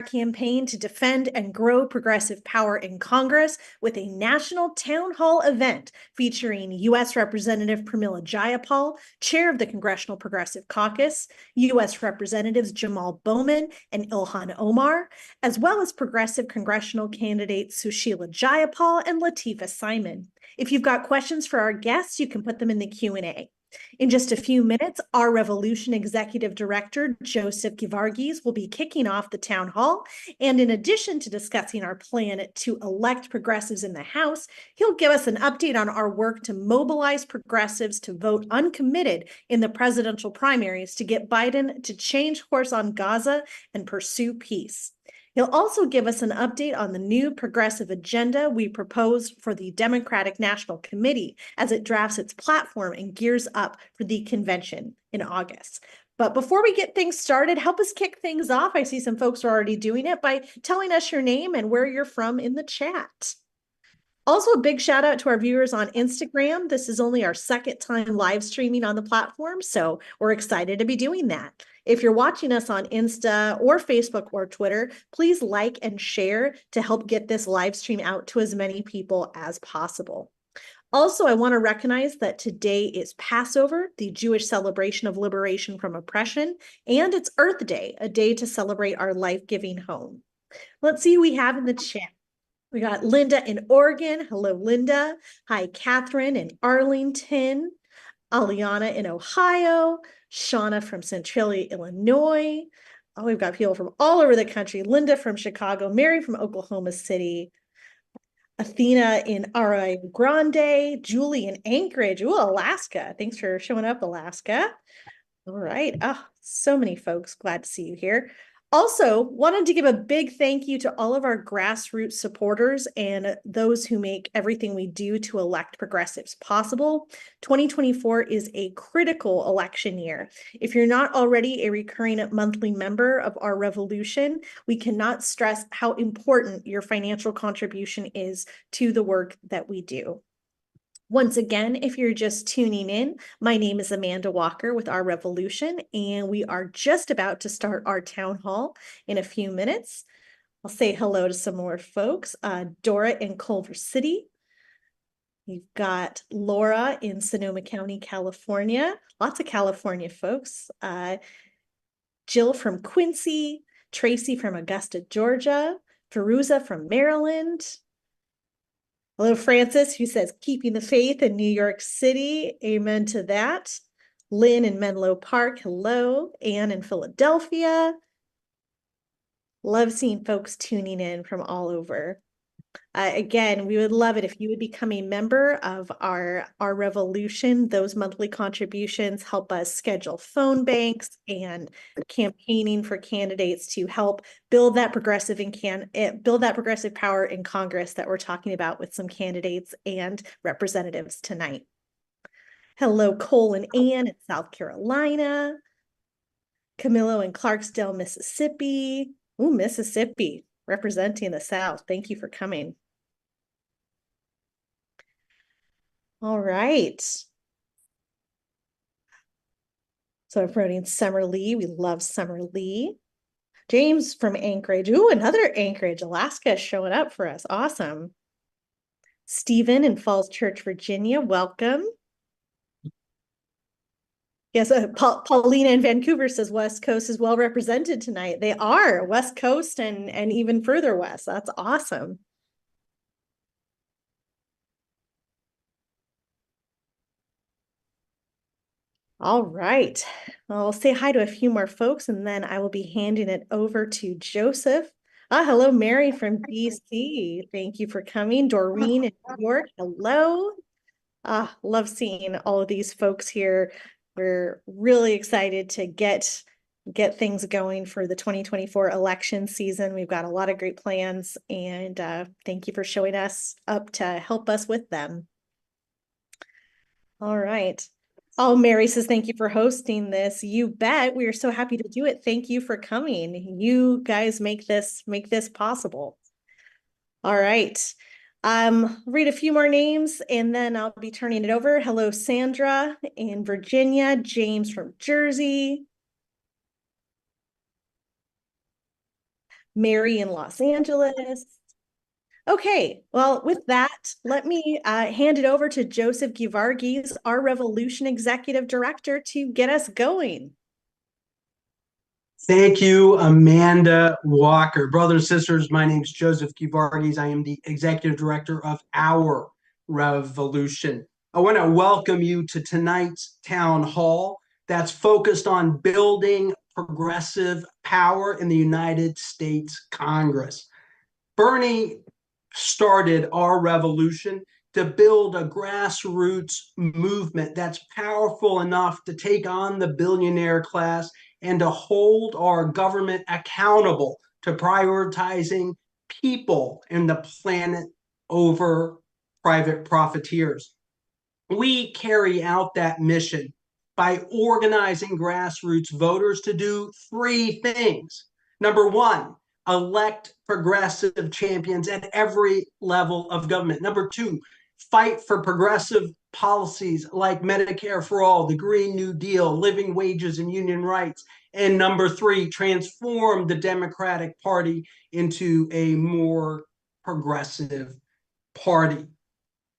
campaign to defend and grow progressive power in Congress with a national town hall event featuring U.S. Representative Pramila Jayapal, chair of the Congressional Progressive Caucus, U.S. Representatives Jamaal Bowman and Ilhan Omar, as well as progressive congressional candidates Susheela Jayapal and Lateefah Simon. If you've got questions for our guests, you can put them in the Q&A. In just a few minutes, our Revolution Executive Director, Joseph Gevarghese, will be kicking off the town hall. And in addition to discussing our plan to elect progressives in the House, he'll give us an update on our work to mobilize progressives to vote uncommitted in the presidential primaries to get Biden to change course on Gaza and pursue peace. He'll also give us an update on the new progressive agenda we propose for the Democratic National Committee as it drafts its platform and gears up for the convention in August. But before we get things started, help us kick things off. I see some folks are already doing it by telling us your name and where you're from in the chat. Also, a big shout out to our viewers on Instagram. This is only our second time live streaming on the platform, so we're excited to be doing that. If you're watching us on Insta or Facebook or Twitter, please like and share to help get this live stream out to as many people as possible. Also, I want to recognize that today is Passover, the Jewish celebration of liberation from oppression, and it's Earth Day, a day to celebrate our life-giving home. Let's see who we have in the chat. We got Linda in Oregon. Hello, Linda. Hi, Catherine in Arlington. Aliana in Ohio. Shauna from Centralia, Illinois. Oh, we've got people from all over the country. Linda from Chicago. Mary from Oklahoma City. Athena in Rio Grande. Julie in Anchorage. Ooh, Alaska. Thanks for showing up, Alaska. All right. Oh, so many folks. Glad to see you here. Also, wanted to give a big thank you to all of our grassroots supporters and those who make everything we do to elect progressives possible. 2024 is a critical election year. If you're not already a recurring monthly member of our revolution, we cannot stress how important your financial contribution is to the work that we do. Once again, if you're just tuning in, my name is Amanda Walker with Our Revolution, and we are just about to start our town hall in a few minutes. I'll say hello to some more folks. Dora in Culver City. You've got Laura in Sonoma County, California. Lots of California folks. Jill from Quincy. Tracy from Augusta, Georgia. Feruza from Maryland. Hello, Francis, who says, keeping the faith in New York City. Amen to that. Lynn in Menlo Park. Hello. Anne in Philadelphia. Love seeing folks tuning in from all over. Again, we would love it if you would become a member of our revolution. Those monthly contributions help us schedule phone banks and campaigning for candidates to help build that progressive power in Congress that we're talking about with some candidates and representatives tonight. Hello, Cole and Ann in South Carolina. Camilo in Clarksdale, Mississippi. Ooh, Mississippi, representing the South. Thank you for coming. All right. So I'm promoting Summer Lee. We love Summer Lee. James from Anchorage. Ooh, another Anchorage. Alaska is showing up for us. Awesome. Stephen in Falls Church, Virginia. Welcome. Yes, Paulina in Vancouver says West Coast is well represented tonight. They are West Coast and even further west. That's awesome. All right. I'll say hi to a few more folks and then I will be handing it over to Joseph. Hello, Mary from DC. Thank you for coming. Doreen in New York. Hello. Love seeing all of these folks here. We're really excited to get things going for the 2024 election season. We've got a lot of great plans, and thank you for showing us up to help us with them. All right. Oh, Mary says, thank you for hosting this. You bet. We are so happy to do it. Thank you for coming. You guys make this possible. All right. Read a few more names and then I'll be turning it over. Hello, Sandra in Virginia, James from Jersey. Mary in Los Angeles. Okay, well, with that, let me hand it over to Joseph Givargis, our Revolution Executive Director, to get us going. Thank you, Amanda Walker. Brothers and sisters, my name is Joseph Givargis. I am the Executive Director of Our Revolution. I want to welcome you to tonight's town hall that's focused on building progressive power in the United States Congress. Bernie started our revolution to build a grassroots movement that's powerful enough to take on the billionaire class and to hold our government accountable to prioritizing people and the planet over private profiteers. We carry out that mission by organizing grassroots voters to do three things. Number one, elect progressive champions at every level of government. Number two, fight for progressive policies like Medicare for all, the Green New Deal, living wages and union rights. And number three, transform the Democratic Party into a more progressive party.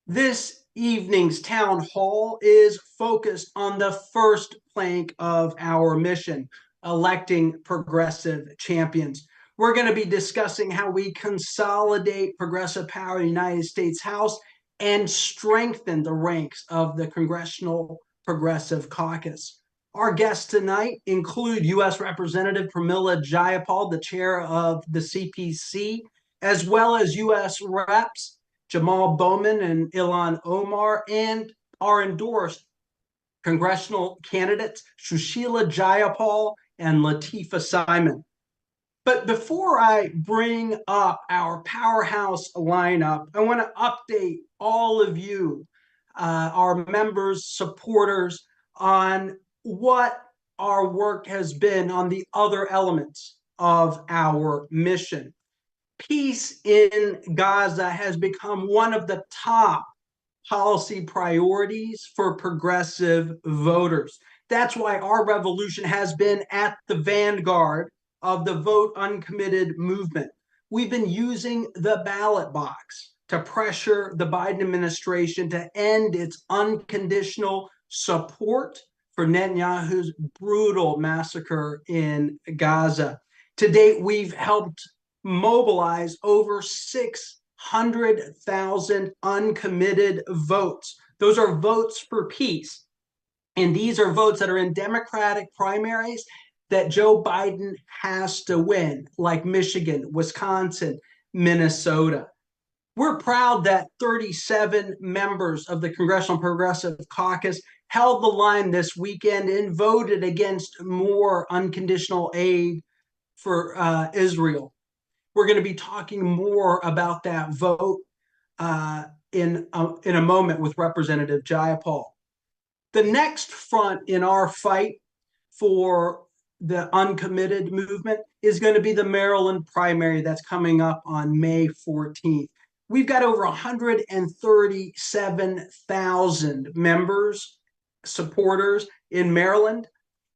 This evening's town hall is focused on the first plank of our mission, electing progressive champions. We're going to be discussing how we consolidate progressive power in the United States House and strengthen the ranks of the Congressional Progressive Caucus. Our guests tonight include U.S. Representative Pramila Jayapal, the chair of the CPC, as well as U.S. Reps Jamaal Bowman and Ilhan Omar, and our endorsed congressional candidates Susheela Jayapal and Lateefah Simon. But before I bring up our powerhouse lineup, I want to update all of you, our members, supporters, on what our work has been on the other elements of our mission. Peace in Gaza has become one of the top policy priorities for progressive voters. That's why our revolution has been at the vanguard of the Vote Uncommitted movement. We've been using the ballot box to pressure the Biden administration to end its unconditional support for Netanyahu's brutal massacre in Gaza. To date, we've helped mobilize over 600,000 uncommitted votes. Those are votes for peace. And these are votes that are in Democratic primaries that Joe Biden has to win, like Michigan, Wisconsin, Minnesota. We're proud that 37 members of the Congressional Progressive Caucus held the line this weekend and voted against more unconditional aid for Israel. We're going to be talking more about that vote in a moment with Representative Jayapal. The next front in our fight for the uncommitted movement is going to be the Maryland primary that's coming up on May 14th. We've got over 137,000 members, supporters in Maryland,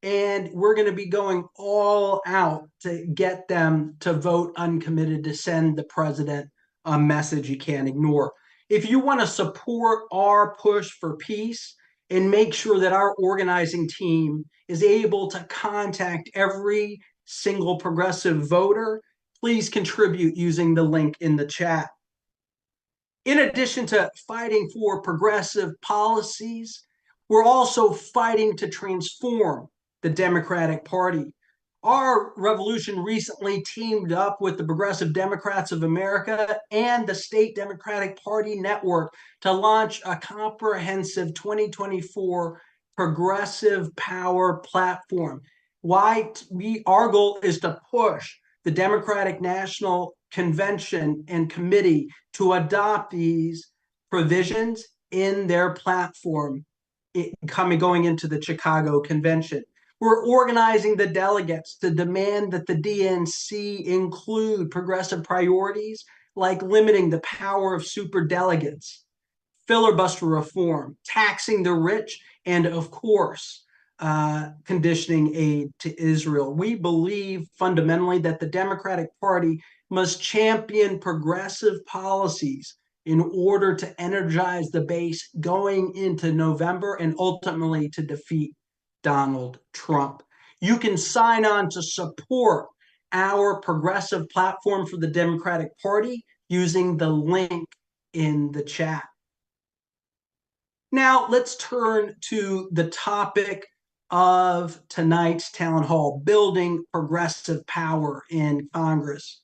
and we're going to be going all out to get them to vote uncommitted, to send the president a message he can't ignore. If you want to support our push for peace and make sure that our organizing team is able to contact every single progressive voter, please contribute using the link in the chat. In addition to fighting for progressive policies, we're also fighting to transform the Democratic Party. Our revolution recently teamed up with the Progressive Democrats of America and the State Democratic Party Network to launch a comprehensive 2024 progressive power platform. Our goal is to push the Democratic National Convention and Committee to adopt these provisions in their platform going into the Chicago Convention. We're organizing the delegates to demand that the DNC include progressive priorities like limiting the power of superdelegates, filibuster reform, taxing the rich, and of course, conditioning aid to Israel. We believe fundamentally that the Democratic Party must champion progressive policies in order to energize the base going into November and ultimately to defeat Donald Trump. You can sign on to support our progressive platform for the Democratic Party using the link in the chat. Now, let's turn to the topic of tonight's town hall, building progressive power in Congress.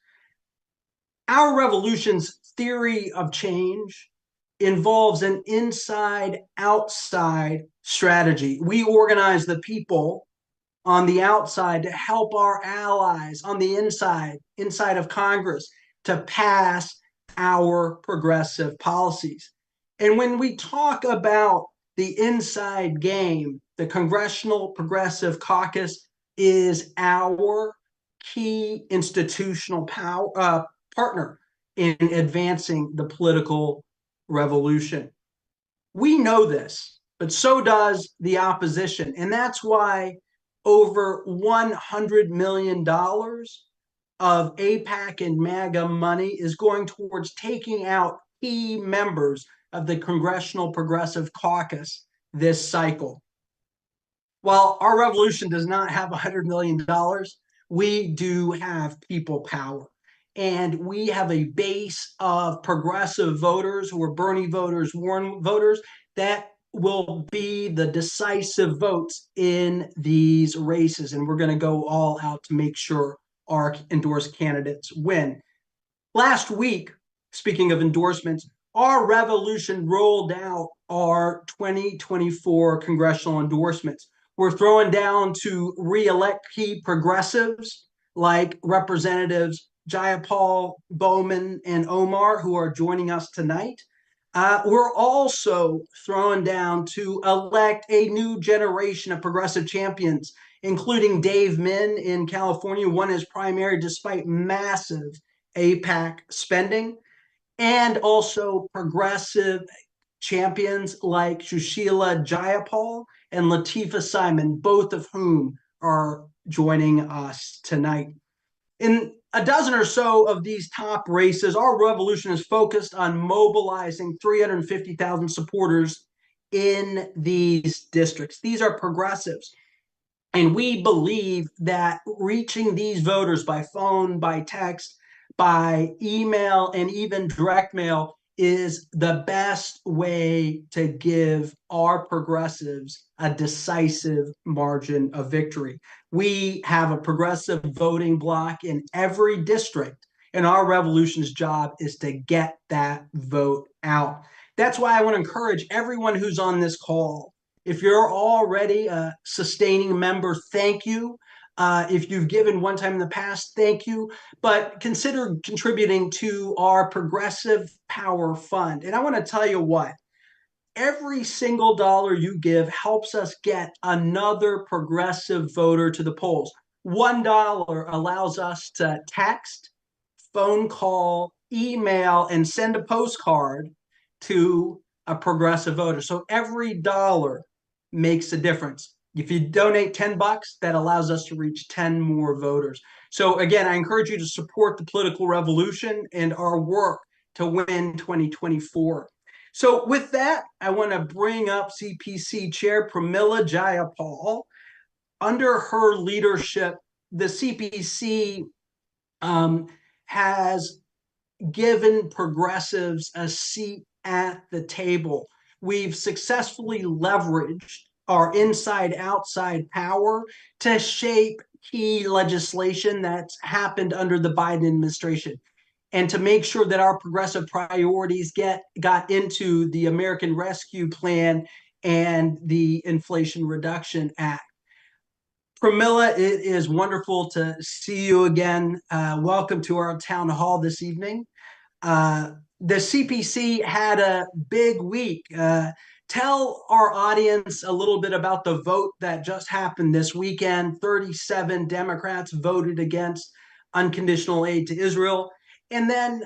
Our revolution's theory of change involves an inside-outside strategy. We organize the people on the outside to help our allies on the inside of Congress, to pass our progressive policies. And when we talk about the inside game, the Congressional Progressive Caucus is our key institutional partner in advancing the political revolution. We know this, but so does the opposition. And that's why over $100 million of AIPAC and MAGA money is going towards taking out key members of the Congressional Progressive Caucus this cycle. While our revolution does not have $100 million, we do have people power. And we have a base of progressive voters who are Bernie voters, Warren voters, that will be the decisive votes in these races. And we're going to go all out to make sure our endorsed candidates win. Last week, speaking of endorsements, our revolution rolled out our 2024 congressional endorsements. We're throwing down to re-elect key progressives like Representatives Jayapal, Bowman, and Omar, who are joining us tonight. We're also throwing down to elect a new generation of progressive champions, including Dave Min in California, won his primary despite massive AIPAC spending, and also progressive champions like Susheela Jayapal and Lateefah Simon, both of whom are joining us tonight. In a dozen or so of these top races, our revolution is focused on mobilizing 350,000 supporters in these districts. These are progressives. And we believe that reaching these voters by phone, by text, by email, and even direct mail is the best way to give our progressives a decisive margin of victory. We have a progressive voting bloc in every district, and our revolution's job is to get that vote out. That's why I want to encourage everyone who's on this call. If you're already a sustaining member, thank you. If you've given one time in the past, thank you. But consider contributing to our Progressive Power Fund. And I want to tell you what, every single dollar you give helps us get another progressive voter to the polls. $1 allows us to text, phone call, email, and send a postcard to a progressive voter. So every dollar makes a difference. If you donate $10, that allows us to reach 10 more voters. So again, I encourage you to support the political revolution and our work to win 2024. So with that, I want to bring up CPC Chair Pramila Jayapal. Under her leadership, the CPC has given progressives a seat at the table. We've successfully leveraged our inside-outside power to shape key legislation that's happened under the Biden administration, and to make sure that our progressive priorities got into the American Rescue Plan and the Inflation Reduction Act. Pramila, it is wonderful to see you again. Welcome to our town hall this evening. The CPC had a big week. Tell our audience a little bit about the vote that just happened this weekend. 37 Democrats voted against unconditional aid to Israel. And then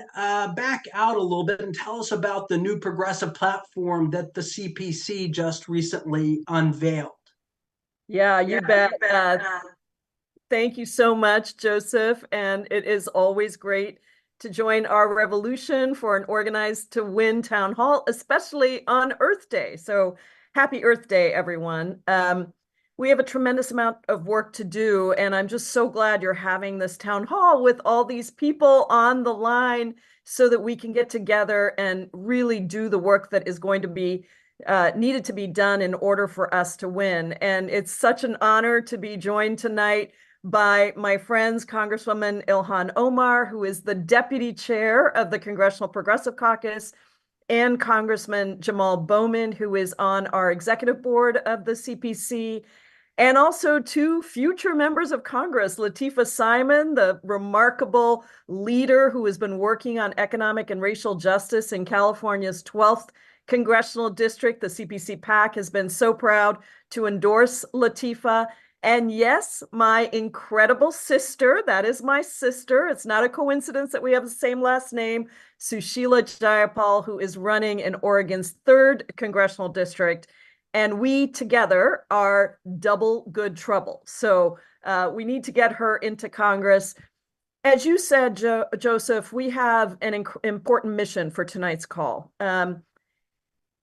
back out a little bit and tell us about the new progressive platform that the CPC just recently unveiled. Yeah, you bet. Thank you so much, Joseph. And it is always great to join our revolution for an organized to win town hall, especially on Earth Day. So happy Earth Day, everyone. We have a tremendous amount of work to do, and I'm just so glad you're having this town hall with all these people on the line so that we can get together and really do the work that is going to be needed to be done in order for us to win. And it's such an honor to be joined tonight by my friends, Congresswoman Ilhan Omar, who is the deputy chair of the Congressional Progressive Caucus, and Congressman Jamaal Bowman, who is on our executive board of the CPC, and also two future members of Congress, Lateefah Simon, the remarkable leader who has been working on economic and racial justice in California's 12th congressional district. The CPC PAC has been so proud to endorse Lateefah. And yes, my incredible sister, that is my sister. It's not a coincidence that we have the same last name, Susheela Jayapal, who is running in Oregon's 3rd congressional district. And we together are double good trouble. So we need to get her into Congress. As you said, Joseph, we have an important mission for tonight's call.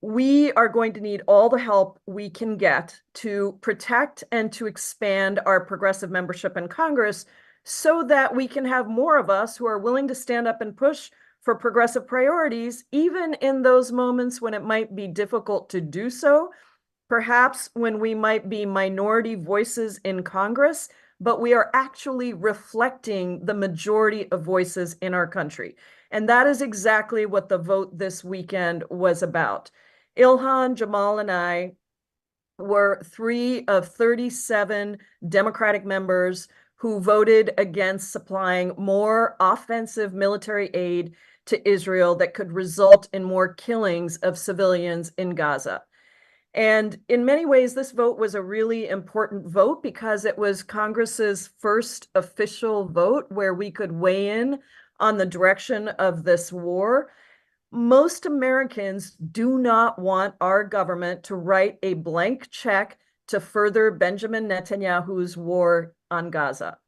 We are going to need all the help we can get to protect and to expand our progressive membership in Congress so that we can have more of us who are willing to stand up and push for progressive priorities, even in those moments when it might be difficult to do so, perhaps when we might be minority voices in Congress, but we are actually reflecting the majority of voices in our country. And that is exactly what the vote this weekend was about. Ilhan, Jamaal, and I were 3 of 37 Democratic members who voted against supplying more offensive military aid to Israel that could result in more killings of civilians in Gaza. And in many ways, this vote was a really important vote because it was Congress's first official vote where we could weigh in on the direction of this war. Most Americans do not want our government to write a blank check to further Benjamin Netanyahu's war on Gaza.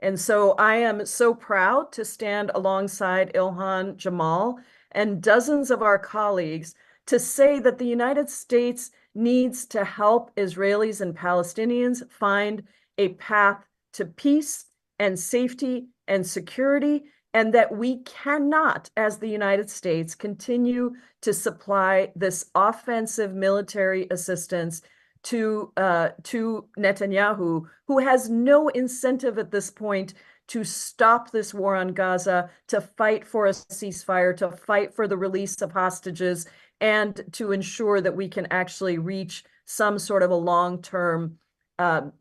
And so I am so proud to stand alongside Ilhan, Jamaal, and dozens of our colleagues to say that the United States needs to help Israelis and Palestinians find a path to peace and safety and security, and that we cannot, as the United States, continue to supply this offensive military assistance to Netanyahu, who has no incentive at this point to stop this war on Gaza, to fight for a ceasefire, to fight for the release of hostages, and to ensure that we can actually reach some sort of a long-term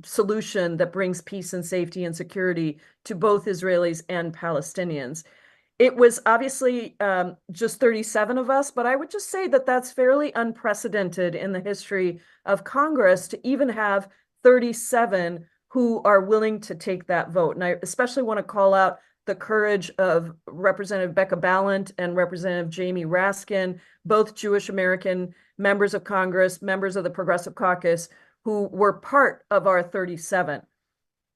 solution that brings peace and safety and security to both Israelis and Palestinians. It was obviously just 37 of us, but I would just say that that's fairly unprecedented in the history of Congress to even have 37 who are willing to take that vote. And I especially want to call out the courage of Representative Becca Balint and Representative Jamie Raskin, both Jewish American members of Congress, members of the Progressive Caucus, who were part of our 37.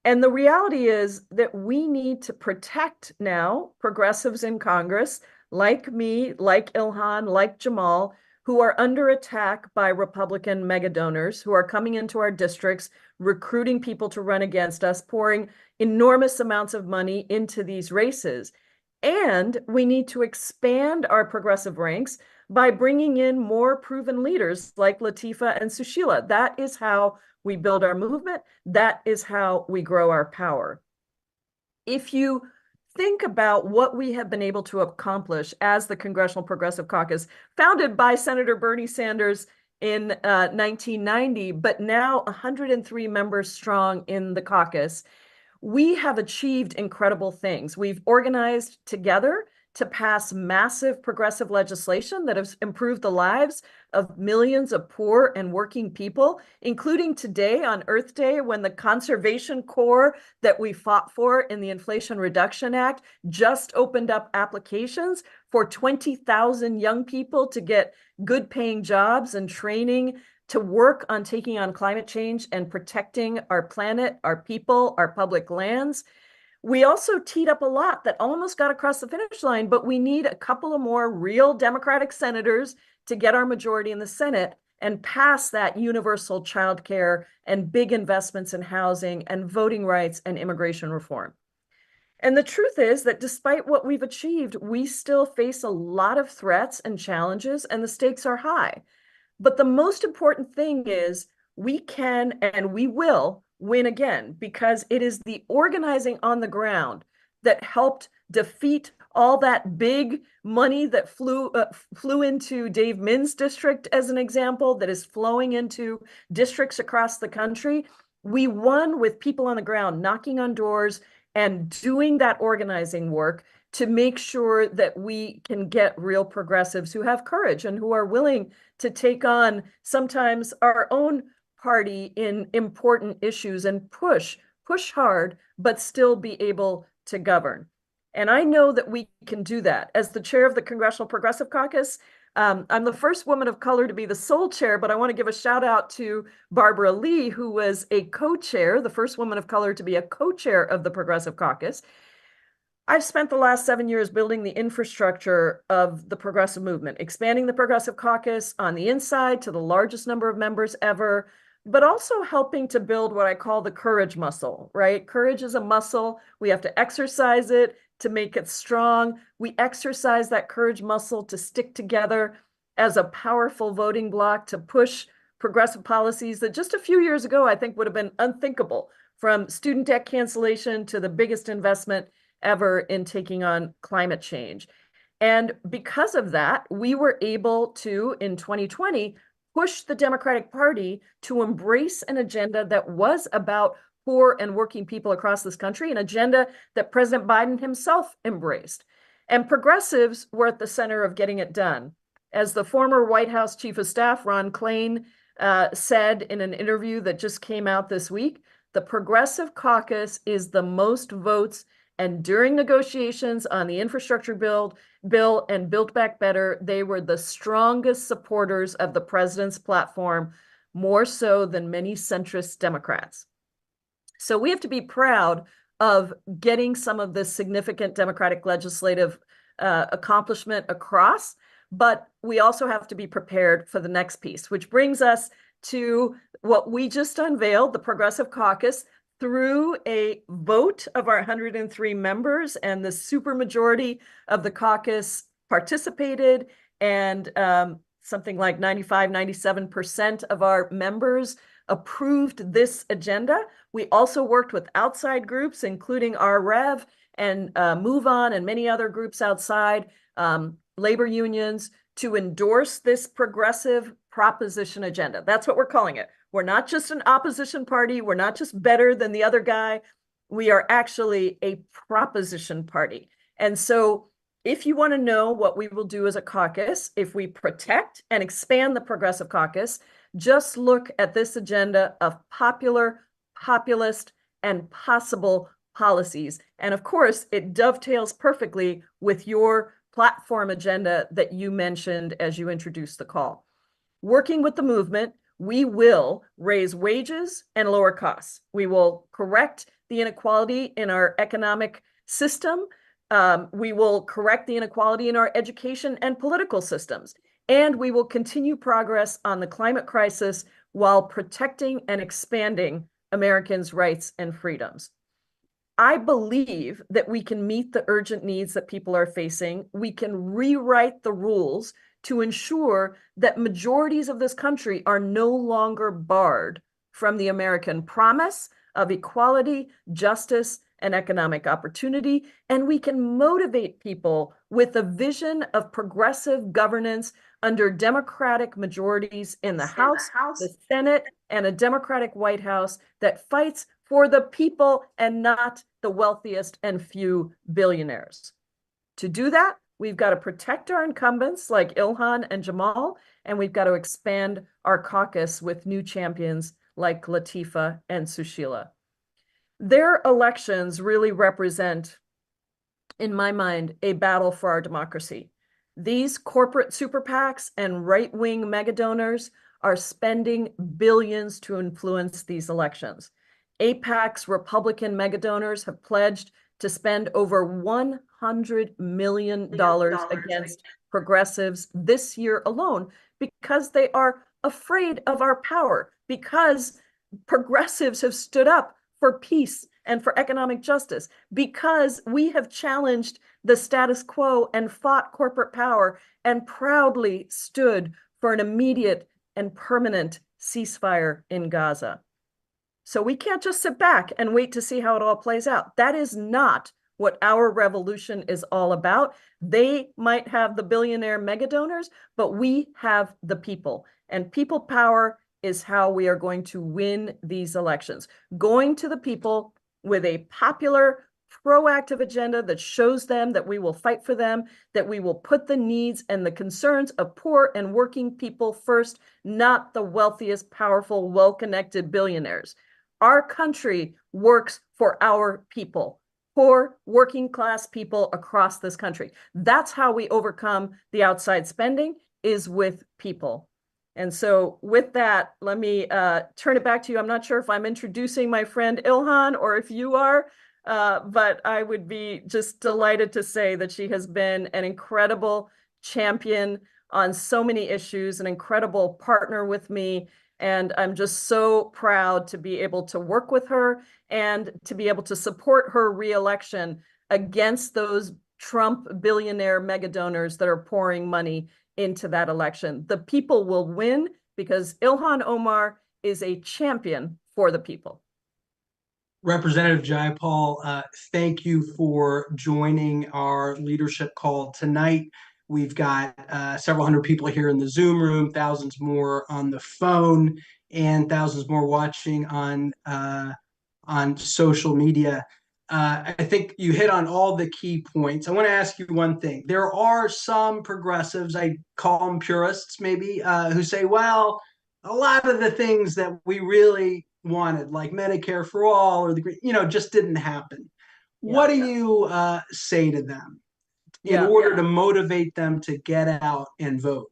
And the reality is that we need to protect now progressives in Congress, like me, like Ilhan, like Jamaal, who are under attack by Republican mega donors who are coming into our districts, recruiting people to run against us, pouring enormous amounts of money into these races. And we need to expand our progressive ranks by bringing in more proven leaders like Lateefah and Susheela. That is how we build our movement. That is how we grow our power. If you think about what we have been able to accomplish as the Congressional Progressive Caucus, founded by Senator Bernie Sanders in 1990, but now 103 members strong in the caucus, we have achieved incredible things. We've organized together to pass massive progressive legislation that has improved the lives of millions of poor and working people, including today on Earth Day, when the Conservation Corps that we fought for in the Inflation Reduction Act just opened up applications for 20,000 young people to get good paying jobs and training to work on taking on climate change and protecting our planet, our people, our public lands. We also teed up a lot that almost got across the finish line, but we need a couple of more real Democratic senators to get our majority in the Senate and pass that universal child care and big investments in housing and voting rights and immigration reform. And the truth is that despite what we've achieved, we still face a lot of threats and challenges, and the stakes are high. But the most important thing is we can and we will win again, because it is the organizing on the ground that helped defeat all that big money that flew into Dave Min's district, as an example, that is flowing into districts across the country. We won with people on the ground knocking on doors and doing that organizing work to make sure that we can get real progressives who have courage and who are willing to take on sometimes our own party in important issues and push hard, but still be able to govern. And I know that we can do that. As the chair of the Congressional Progressive Caucus, I'm the first woman of color to be the sole chair, but I want to give a shout out to Barbara Lee, who was a co-chair, the first woman of color to be a co-chair of the Progressive Caucus. I've spent the last 7 years building the infrastructure of the progressive movement, expanding the Progressive Caucus on the inside to the largest number of members ever, but also helping to build what I call the courage muscle, right? Courage is a muscle. We have to exercise it to make it strong. We exercise that courage muscle to stick together as a powerful voting bloc to push progressive policies that just a few years ago I think would have been unthinkable, from student debt cancellation to the biggest investment ever in taking on climate change. And because of that, we were able to, in 2020, push the Democratic Party to embrace an agenda that was about poor and working people across this country, an agenda that President Biden himself embraced. And progressives were at the center of getting it done. As the former White House Chief of Staff, Ron Klain, said in an interview that just came out this week, the Progressive Caucus is the most votes, and during negotiations on the infrastructure bill and Build Back Better, they were the strongest supporters of the president's platform, more so than many centrist Democrats. So we have to be proud of getting some of this significant Democratic legislative accomplishment across, but we also have to be prepared for the next piece, which brings us to what we just unveiled, the Progressive Caucus, through a vote of our 103 members, and the supermajority of the caucus participated, and something like 97% of our members approved this agenda. We also worked with outside groups, including our Rev and Move On and many other groups outside, labor unions, to endorse this progressive proposition agenda. That's what we're calling it. We're not just an opposition party. We're not just better than the other guy. We are actually a proposition party. And so if you want to know what we will do as a caucus, if we protect and expand the Progressive Caucus, just look at this agenda of popular, populist, and possible policies. And of course, it dovetails perfectly with your platform agenda that you mentioned as you introduced the call. Working with the movement, we will raise wages and lower costs. We will correct the inequality in our economic system. We will correct the inequality in our education and political systems. And we will continue progress on the climate crisis while protecting and expanding Americans' rights and freedoms. I believe that we can meet the urgent needs that people are facing. We can rewrite the rules to ensure that majorities of this country are no longer barred from the American promise of equality, justice, and economic opportunity. And we can motivate people with a vision of progressive governance under Democratic majorities in the House, the Senate, and a Democratic White House that fights for the people and not the wealthiest and few billionaires. To do that, we've got to protect our incumbents like Ilhan and Jamaal, and we've got to expand our caucus with new champions like Lateefah and Susheela. Their elections really represent, in my mind, a battle for our democracy. These corporate super PACs and right-wing mega donors are spending billions to influence these elections. AIPAC's Republican megadonors have pledged to spend over $100 million against progressives this year alone because they are afraid of our power, because progressives have stood up for peace and for economic justice, because we have challenged the status quo and fought corporate power and proudly stood for an immediate and permanent ceasefire in Gaza. So we can't just sit back and wait to see how it all plays out. That is not what our revolution is all about. They might have the billionaire megadonors, but we have the people. And people power is how we are going to win these elections. Going to the people with a popular, proactive agenda that shows them that we will fight for them, that we will put the needs and the concerns of poor and working people first, not the wealthiest, powerful, well-connected billionaires. Our country works for our people, poor working class people across this country. That's how we overcome the outside spending, is with people. And so with that, let me turn it back to you. I'm not sure if I'm introducing my friend Ilhan or if you are, but I would be just delighted to say that she has been an incredible champion on so many issues, an incredible partner with me. And I'm just so proud to be able to work with her and to be able to support her reelection against those Trump billionaire megadonors that are pouring money into that election. The people will win because Ilhan Omar is a champion for the people. Representative Jayapal, thank you for joining our leadership call tonight. We've got several hundred people here in the Zoom room, thousands more on the phone, and thousands more watching on social media. I think you hit on all the key points. I want to ask you one thing. There are some progressives, I call them purists maybe, who say, well, a lot of the things that we really wanted, like Medicare for all or just didn't happen. Yeah. What do you say to them in order to motivate them to get out and vote?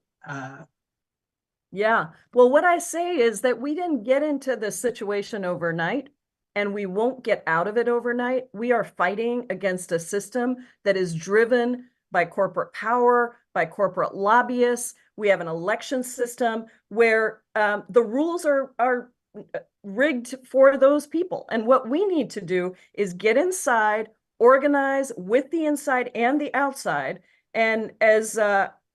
Yeah. Well, what I say is that we didn't get into this situation overnight, and we won't get out of it overnight. We are fighting against a system that is driven by corporate power, by corporate lobbyists. We have an election system where the rules are rigged for those people. And what we need to do is get inside, organize with the inside and the outside. And as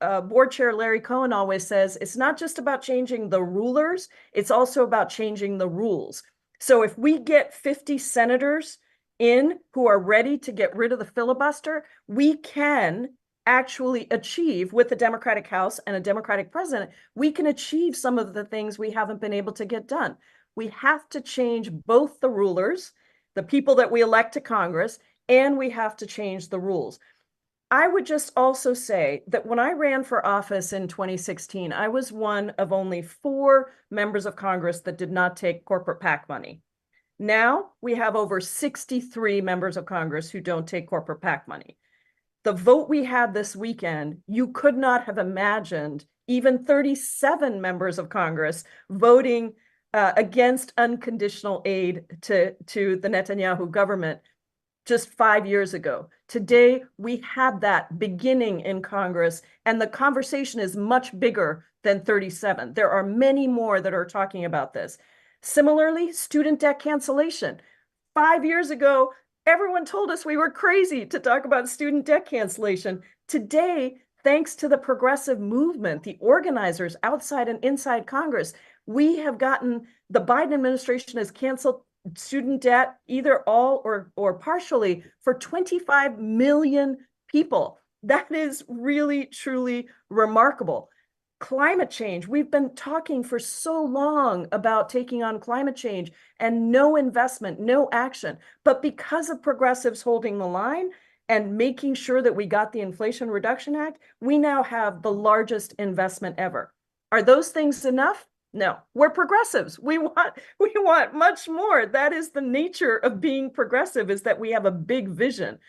Board Chair Larry Cohen always says, it's not just about changing the rulers, it's also about changing the rules. So if we get 50 senators in who are ready to get rid of the filibuster, we can actually achieve, with a Democratic House and a Democratic president, we can achieve some of the things we haven't been able to get done. We have to change both the rulers, the people that we elect to Congress, and we have to change the rules. I would just also say that when I ran for office in 2016, I was one of only 4 members of Congress that did not take corporate PAC money. Now we have over 63 members of Congress who don't take corporate PAC money. The vote we had this weekend, you could not have imagined even 37 members of Congress voting against unconditional aid to the Netanyahu government just 5 years ago. Today, we had that beginning in Congress, and the conversation is much bigger than 37. There are many more that are talking about this. Similarly, student debt cancellation. 5 years ago, everyone told us we were crazy to talk about student debt cancellation. Today, thanks to the progressive movement, the organizers outside and inside Congress, we have gotten, the Biden administration has canceled student debt, either all or partially, for 25 million people. That is really, truly remarkable. Climate change. We've been talking for so long about taking on climate change and no investment, no action. But because of progressives holding the line and making sure that we got the Inflation Reduction Act, we now have the largest investment ever. Are those things enough? No, we're progressives. We want much more. That is the nature of being progressive, is that we have a big vision.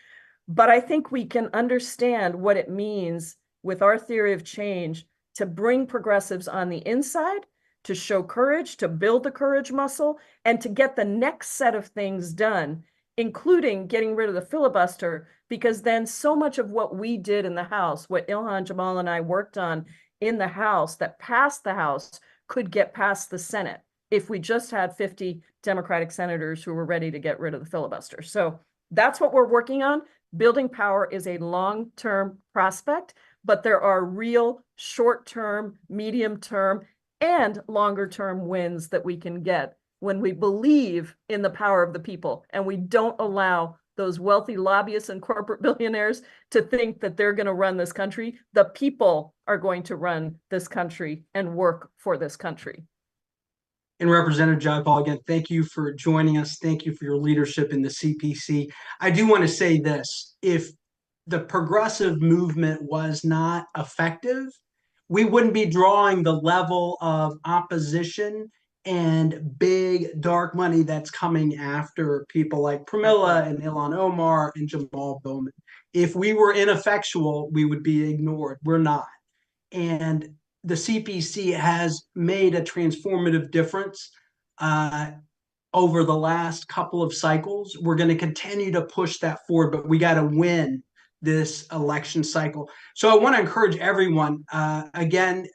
But I think we can understand what it means with our theory of change to bring progressives on the inside to show courage, to build the courage muscle, and to get the next set of things done, including getting rid of the filibuster, because then so much of what we did in the House, what Ilhan, Jamaal, and I worked on in the House that passed the House, could get past the Senate if we just had 50 Democratic senators who were ready to get rid of the filibuster. So that's what we're working on. Building power is a long-term prospect, but there are real short-term, medium-term, and longer-term wins that we can get when we believe in the power of the people and we don't allow those wealthy lobbyists and corporate billionaires to think that they're going to run this country. The people are going to run this country and work for this country. And Representative Jayapal, again, thank you for joining us. Thank you for your leadership in the CPC. I do want to say this: if the progressive movement was not effective, we wouldn't be drawing the level of opposition and big dark money that's coming after people like Pramila and Ilhan Omar and Jamaal Bowman. If we were ineffectual, we would be ignored. We're not. And the CPC has made a transformative difference over the last couple of cycles. We're going to continue to push that forward, but we got to win this election cycle. So I want to encourage everyone, again,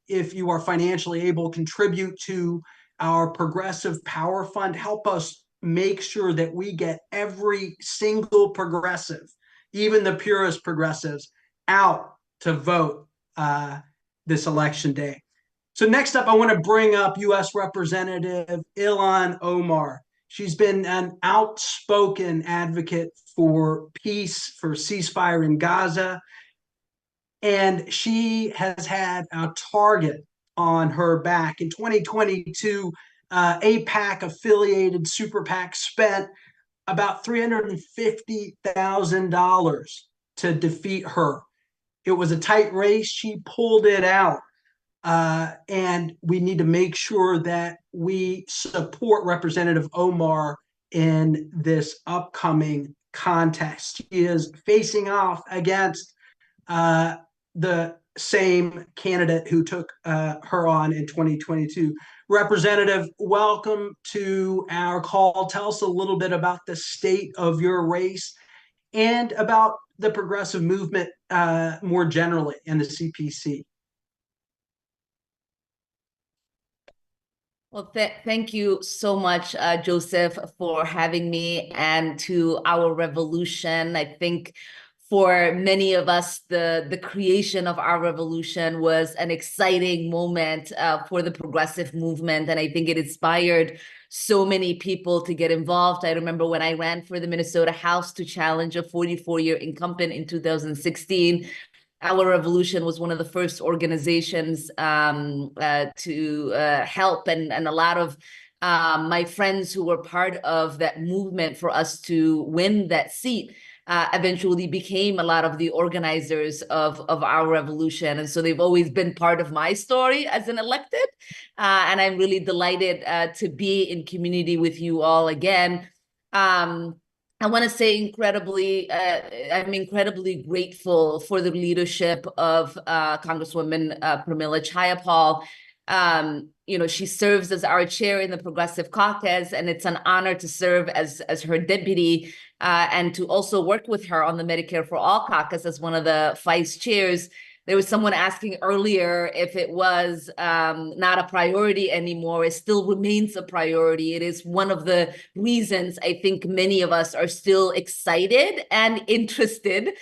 if you are financially able, contribute to our Progressive Power Fund. Help us make sure that we get every single progressive, even the purest progressives, out to vote this election day. So next up, I want to bring up U.S. Representative Ilhan Omar. She's been an outspoken advocate for peace, for ceasefire in Gaza, and she has had a target on her back. In 2022, AIPAC-affiliated super PAC spent about $350,000 to defeat her. It was a tight race. She pulled it out. And we need to make sure that we support Representative Omar in this upcoming contest. She is facing off against the same candidate who took her on in 2022. Representative, welcome to our call. Tell us a little bit about the state of your race and about the progressive movement more generally in the CPC. Well, thank you so much, Joseph, for having me, and to our revolution. I think for many of us, the creation of our revolution was an exciting moment for the progressive movement, and I think it inspired so many people to get involved. I remember when I ran for the Minnesota House to challenge a 44-year incumbent in 2016. Our revolution was one of the first organizations to help, and a lot of my friends who were part of that movement for us to win that seat eventually became a lot of the organizers of our revolution. And so they've always been part of my story as an elected. And I'm really delighted to be in community with you all again. I want to say I'm incredibly grateful for the leadership of Congresswoman Pramila Jayapal. She serves as our chair in the Progressive Caucus, and it's an honor to serve as her deputy and to also work with her on the Medicare for All caucus as one of the vice chairs. There was someone asking earlier if it was not a priority anymore. It still remains a priority. It is one of the reasons I think many of us are still excited and interested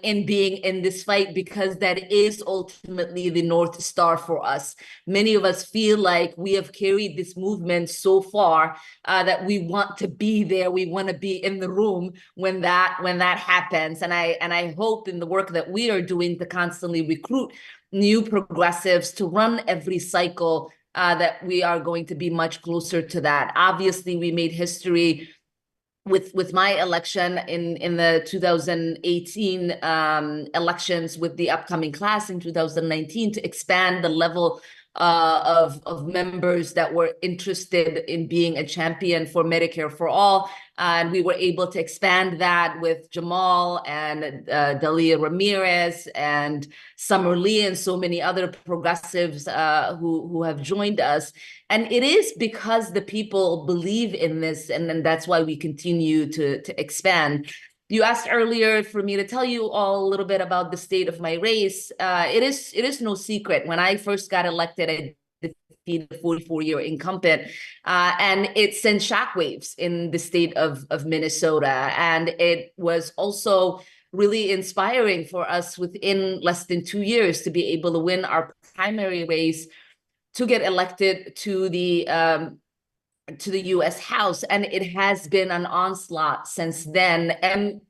in being in this fight, because that is ultimately the North Star for us. Many of us feel like we have carried this movement so far that we want to be there. We want to be in the room when that happens. And I hope in the work that we are doing to constantly recruit new progressives to run every cycle that we are going to be much closer to that. Obviously, we made history with my election in the 2018 elections, with the upcoming class in 2019, to expand the level of members that were interested in being a champion for Medicare for all. And we were able to expand that with Jamaal and Dalia Ramirez and Summer Lee and so many other progressives who have joined us. And it is because the people believe in this, and then that's why we continue to expand. You asked earlier for me to tell you all a little bit about the state of my race. It is no secret. When I first got elected, I defeated the 44-year incumbent, and it sent shockwaves in the state of Minnesota. And it was also really inspiring for us within less than 2 years to be able to win our primary race to get elected to the U.S. House, and it has been an onslaught since then. And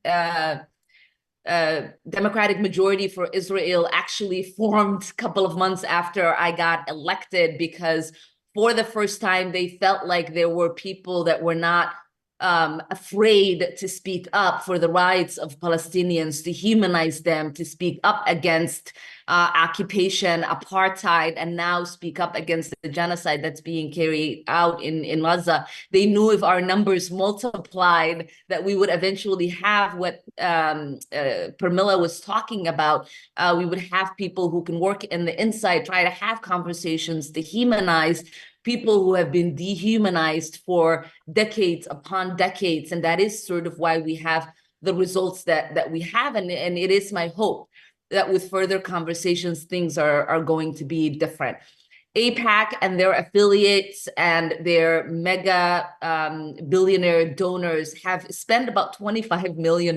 Democratic Majority for Israel actually formed a couple of months after I got elected, because for the first time they felt like there were people that were not afraid to speak up for the rights of Palestinians, to humanize them, to speak up against occupation, apartheid, and now speak up against the genocide that's being carried out in Gaza. They knew if our numbers multiplied, that we would eventually have what Pramila was talking about. We would have people who can work in the inside, try to have conversations, to humanize people who have been dehumanized for decades upon decades. And that is sort of why we have the results that we have. And it is my hope that with further conversations, things are going to be different. AIPAC and their affiliates and their mega billionaire donors have spent about $25 million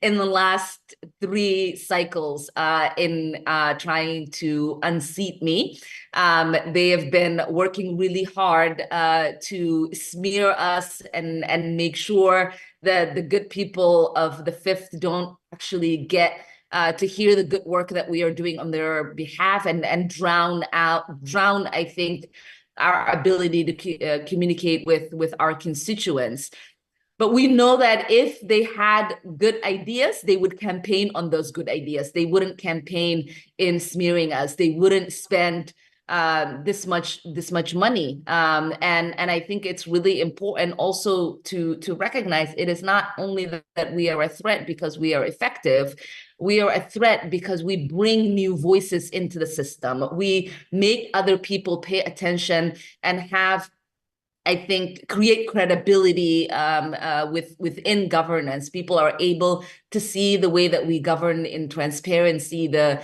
in the last 3 cycles in trying to unseat me. They have been working really hard to smear us and make sure that the good people of the Fifth don't actually get to hear the good work that we are doing on their behalf, and drown, I think, our ability to communicate with our constituents. But we know that if they had good ideas, they would campaign on those good ideas. They wouldn't campaign in smearing us. They wouldn't spend this much money. And I think it's really important also to recognize it is not only that we are a threat because we are effective. We are a threat because we bring new voices into the system. We make other people pay attention and have, I think, create credibility within governance. People are able to see the way that we govern in transparency, the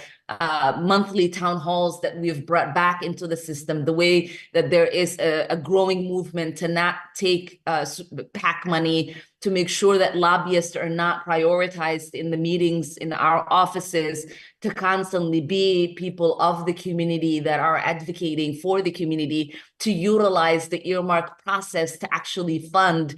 monthly town halls that we've brought back into the system, the way that there is a growing movement to not take PAC money, to make sure that lobbyists are not prioritized in the meetings in our offices, to constantly be people of the community that are advocating for the community, to utilize the earmark process to actually fund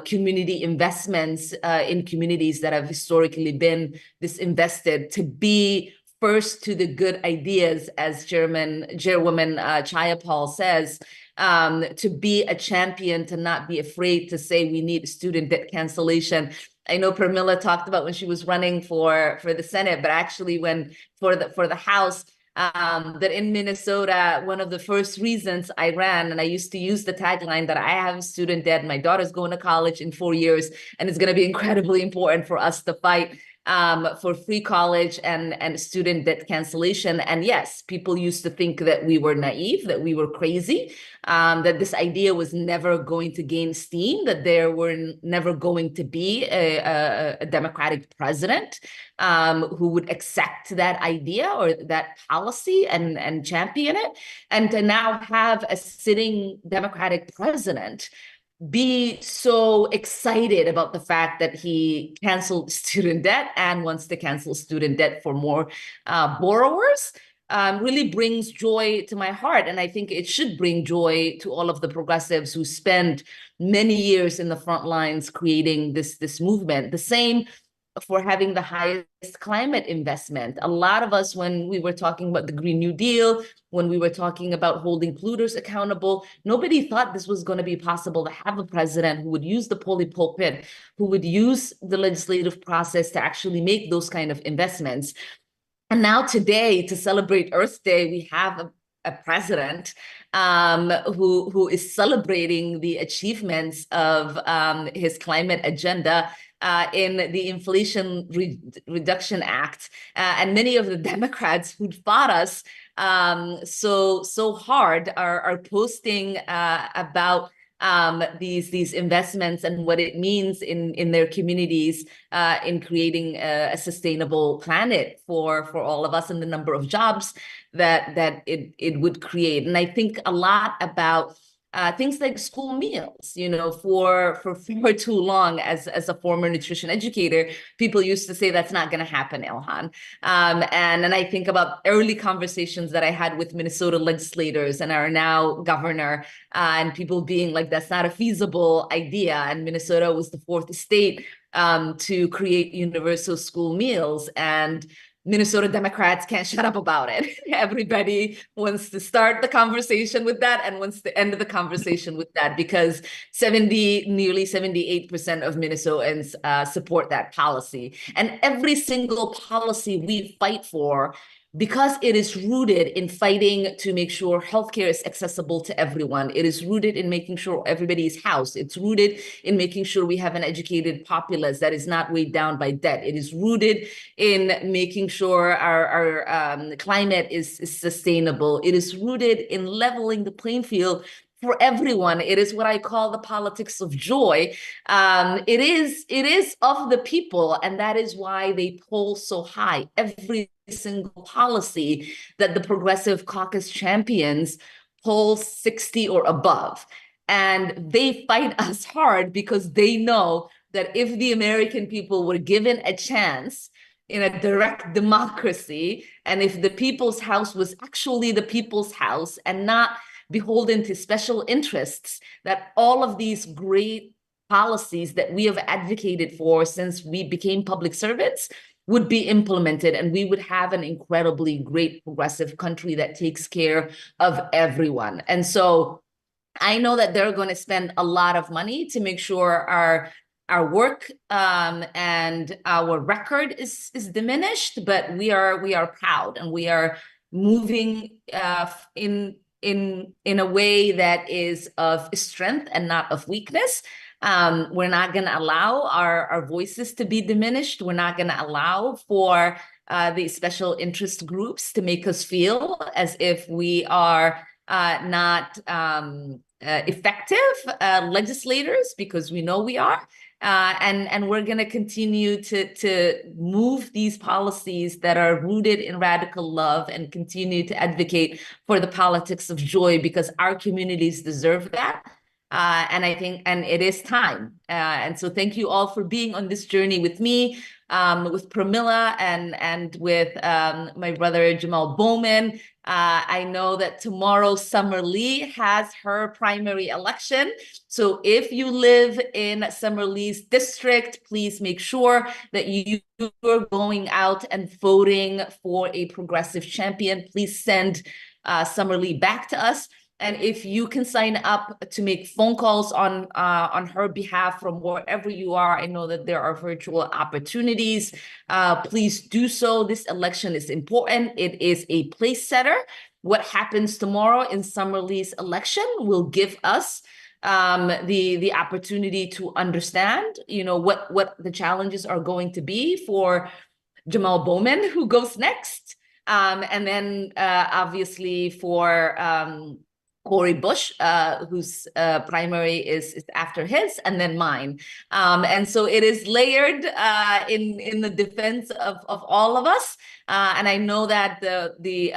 community investments in communities that have historically been disinvested, to be first to the good ideas, as Chairwoman Jayapal says, to be a champion, to not be afraid to say we need student debt cancellation. I know Pramila talked about when she was running for the Senate, but actually when for the House, that in Minnesota, one of the first reasons I ran, and I used to use the tagline that I have student debt, my daughter's going to college in 4 years, and it's going to be incredibly important for us to fight for free college and student debt cancellation. And yes, people used to think that we were naive, that we were crazy, that this idea was never going to gain steam, that there were never going to be a Democratic president who would accept that idea or that policy and champion it. And to now have a sitting Democratic president be so excited about the fact that he canceled student debt and wants to cancel student debt for more borrowers really brings joy to my heart. And I think it should bring joy to all of the progressives who spend many years in the front lines creating this movement. The same for having the highest climate investment. A lot of us, when we were talking about the Green New Deal, when we were talking about holding polluters accountable, nobody thought this was going to be possible to have a president who would use the poly pulpit, who would use the legislative process to actually make those kind of investments. And now today, to celebrate Earth Day, we have a president who is celebrating the achievements of his climate agenda in the Inflation Reduction Act, and many of the Democrats who fought us so hard are posting about these investments and what it means in their communities in creating a sustainable planet for all of us, and the number of jobs that it would create. And I think a lot about things like school meals. For far too long, as a former nutrition educator, people used to say that's not going to happen, Ilhan. And I think about early conversations that I had with Minnesota legislators and our now governor, and people being like, that's not a feasible idea. And Minnesota was the fourth state to create universal school meals, and Minnesota Democrats can't shut up about it. Everybody wants to start the conversation with that and wants to end the conversation with that, because nearly 78% of Minnesotans support that policy. And every single policy we fight for, because it is rooted in fighting to make sure healthcare is accessible to everyone. It is rooted in making sure everybody is housed. It's rooted in making sure we have an educated populace that is not weighed down by debt. It is rooted in making sure our climate is sustainable. It is rooted in leveling the playing field for everyone. It is what I call the politics of joy. It is of the people, and that is why they poll so high. Every single policy that the Progressive Caucus champions polls 60 or above. And they fight us hard because they know that if the American people were given a chance in a direct democracy, and if the people's house was actually the people's house and not beholden to special interests, that all of these great policies that we have advocated for since we became public servants would be implemented, and we would have an incredibly great progressive country that takes care of everyone. And so I know that they're going to spend a lot of money to make sure our work and our record is diminished, but we are proud, and we are moving in a way that is of strength and not of weakness. We're not going to allow our voices to be diminished. We're not going to allow for the special interest groups to make us feel as if we are not effective legislators, because we know we are. And we're going to continue to move these policies that are rooted in radical love and continue to advocate for the politics of joy, because our communities deserve that. And I think, and it is time. And so thank you all for being on this journey with me, with Pramila and with my brother Jamaal Bowman. I know that tomorrow Summer Lee has her primary election. So if you live in Summer Lee's district, please make sure that you are going out and voting for a progressive champion. Please send Summer Lee back to us. And if you can sign up to make phone calls on her behalf from wherever you are, I know that there are virtual opportunities. Please do so. This election is important. It is a place setter. What happens tomorrow in Summer Lee's election will give us the opportunity to understand, what the challenges are going to be for Jamaal Bowman, who goes next, and then obviously for Cori Bush, whose primary is after his, and then mine. And so it is layered in the defense of all of us. And I know that the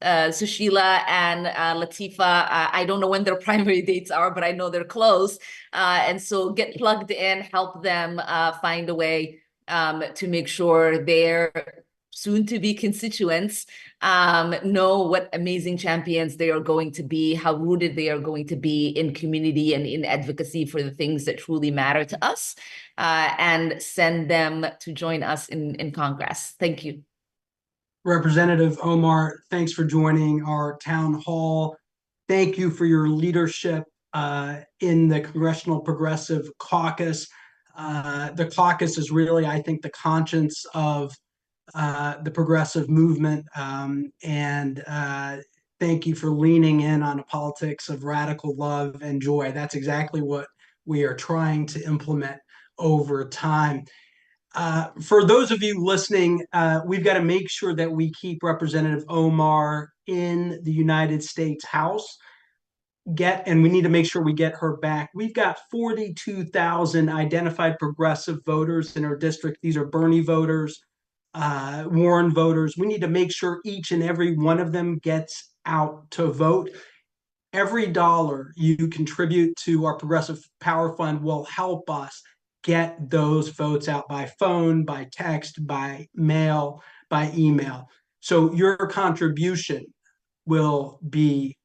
Susheela and Lateefah, I don't know when their primary dates are, but I know they're close. And so get plugged in, help them find a way to make sure their soon-to-be constituents know what amazing champions they are going to be, how rooted they are going to be in community and in advocacy for the things that truly matter to us, and send them to join us in Congress. Thank you. Representative Omar, thanks for joining our town hall. Thank you for your leadership in the Congressional Progressive Caucus. The caucus is really, I think, the conscience of the progressive movement, and thank you for leaning in on a politics of radical love and joy. That's exactly what we are trying to implement over time. For those of you listening, we've got to make sure that we keep Representative Omar in the United States House. And we need to make sure we get her back. We've got 42,000 identified progressive voters in our district. These are Bernie voters, Warren voters. We need to make sure each and every one of them gets out to vote. Every dollar you contribute to our Progressive Power Fund will help us get those votes out by phone, by text, by mail, by email. So your contribution will be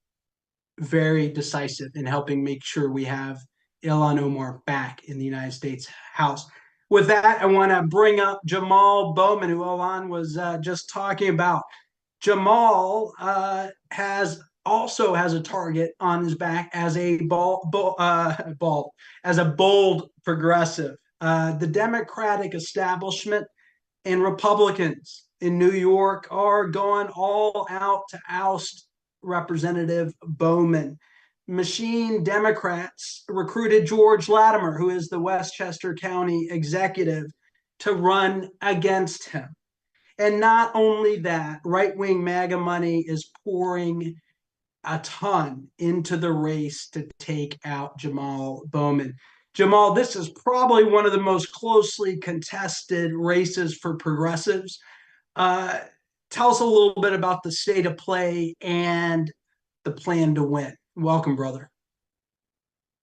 very decisive in helping make sure we have Ilhan Omar back in the United States House. With that, I want to bring up Jamaal Bowman, who Ilhan was just talking about. Jamaal also has a target on his back as a bold progressive. The Democratic establishment and Republicans in New York are going all out to oust Representative Bowman. Machine Democrats recruited George Latimer, who is the Westchester County executive, to run against him. And not only that, right-wing MAGA money is pouring a ton into the race to take out Jamaal Bowman. Jamaal, this is probably one of the most closely contested races for progressives. Tell us a little bit about the state of play and the plan to win. Welcome, brother.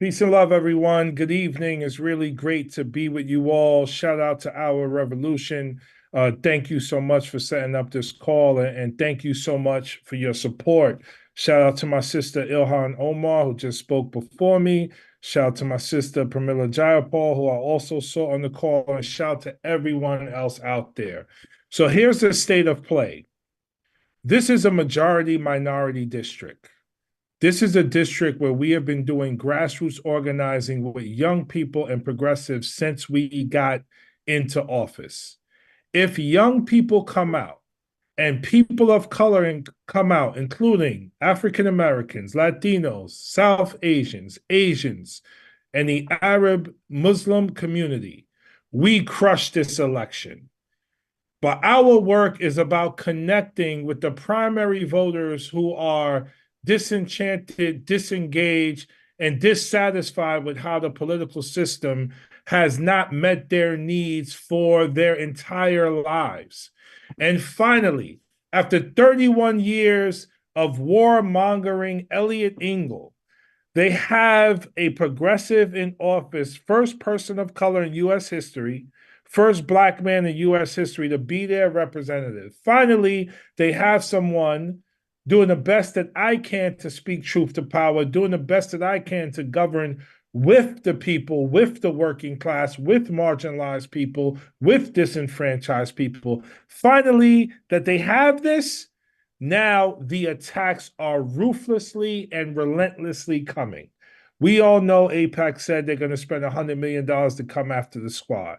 Peace and love, everyone. Good evening. It's really great to be with you all. Shout out to Our Revolution. Thank you so much for setting up this call, and thank you so much for your support. Shout out to my sister Ilhan Omar, who just spoke before me. Shout out to my sister Pramila Jayapal, who I also saw on the call, and shout out to everyone else out there. So here's the state of play. This is a majority-minority district. This is a district where we have been doing grassroots organizing with young people and progressives since we got into office. If young people come out and people of color come out, including African Americans, Latinos, South Asians, Asians, and the Arab Muslim community, we crush this election. But our work is about connecting with the primary voters who are disenchanted, disengaged, and dissatisfied with how the political system has not met their needs for their entire lives. And finally, after 31 years of warmongering Elliot Engel, they have a progressive in office, first person of color in U.S. history, first Black man in U.S. history to be their representative. Finally, they have someone doing the best that I can to speak truth to power, doing the best that I can to govern with the people, with the working class, with marginalized people, with disenfranchised people. Finally, that they have this, now the attacks are ruthlessly and relentlessly coming. We all know AIPAC said they're going to spend $100 million to come after the squad.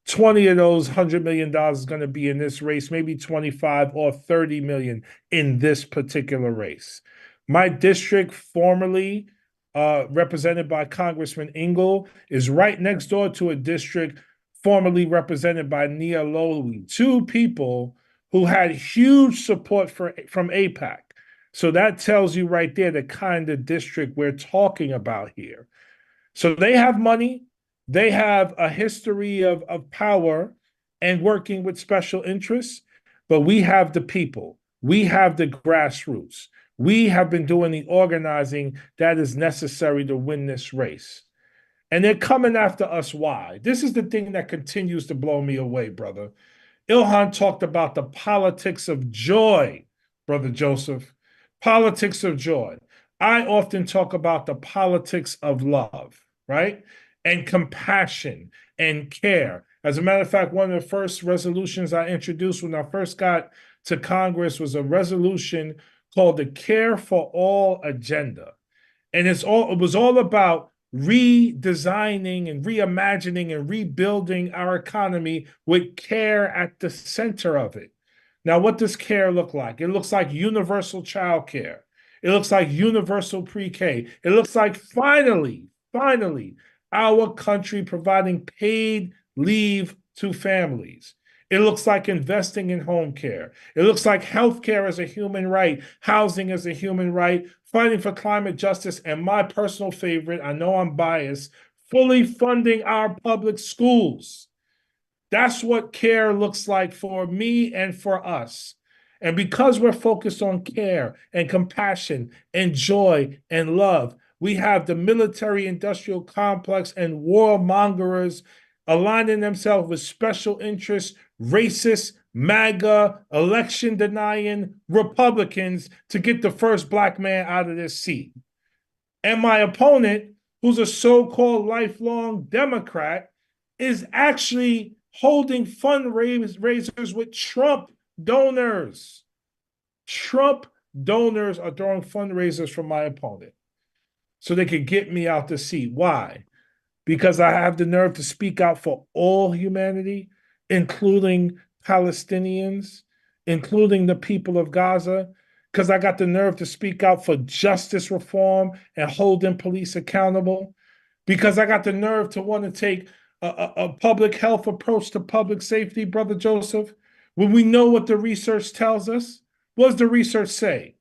20 of those $100 million is going to be in this race, maybe 25 or 30 million in this particular race. My district, formerly represented by Congressman Engel, is right next door to a district formerly represented by Nia Lowey, two people who had huge support from AIPAC. So that tells you right there the kind of district we're talking about here. So they have money. They have a history of power and working with special interests, but we have the people. We have the grassroots. We have been doing the organizing that is necessary to win this race. And they're coming after us. Why? This is the thing that continues to blow me away, brother. Ilhan talked about the politics of joy, Brother Joseph. Politics of joy. I often talk about the politics of love, right? And compassion and care. As a matter of fact, one of the first resolutions I introduced when I first got to Congress was a resolution called the Care for All Agenda. And it was all about redesigning and reimagining and rebuilding our economy with care at the center of it. Now, what does care look like? It looks like universal child care. It looks like universal pre-K. It looks like finally, our country providing paid leave to families. It looks like investing in home care. It looks like healthcare as a human right, housing as a human right, fighting for climate justice, and my personal favorite, I know I'm biased, fully funding our public schools. That's what care looks like for me and for us. And because we're focused on care and compassion and joy and love, we have the military industrial complex and warmongers aligning themselves with special interests, racist, MAGA, election denying Republicans to get the first Black man out of this seat. And my opponent, who's a so-called lifelong Democrat, is actually holding fundraisers with Trump donors. Trump donors are throwing fundraisers for my opponent so they could get me out the seat. Why? Because I have the nerve to speak out for all humanity, including Palestinians, including the people of Gaza, because I got the nerve to speak out for justice reform and holding police accountable, because I got the nerve to want to take a public health approach to public safety, Brother Joseph, when we know what the research tells us. What does the research say?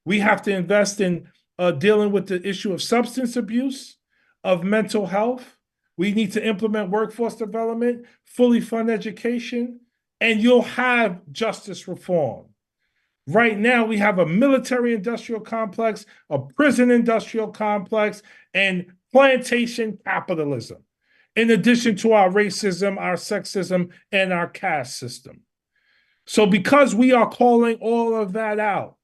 We have to invest in dealing with the issue of substance abuse, of mental health. We need to implement workforce development, fully fund education, and you'll have justice reform. Right now, we have a military industrial complex, a prison industrial complex, and plantation capitalism, in addition to our racism, our sexism, and our caste system. So because we are calling all of that out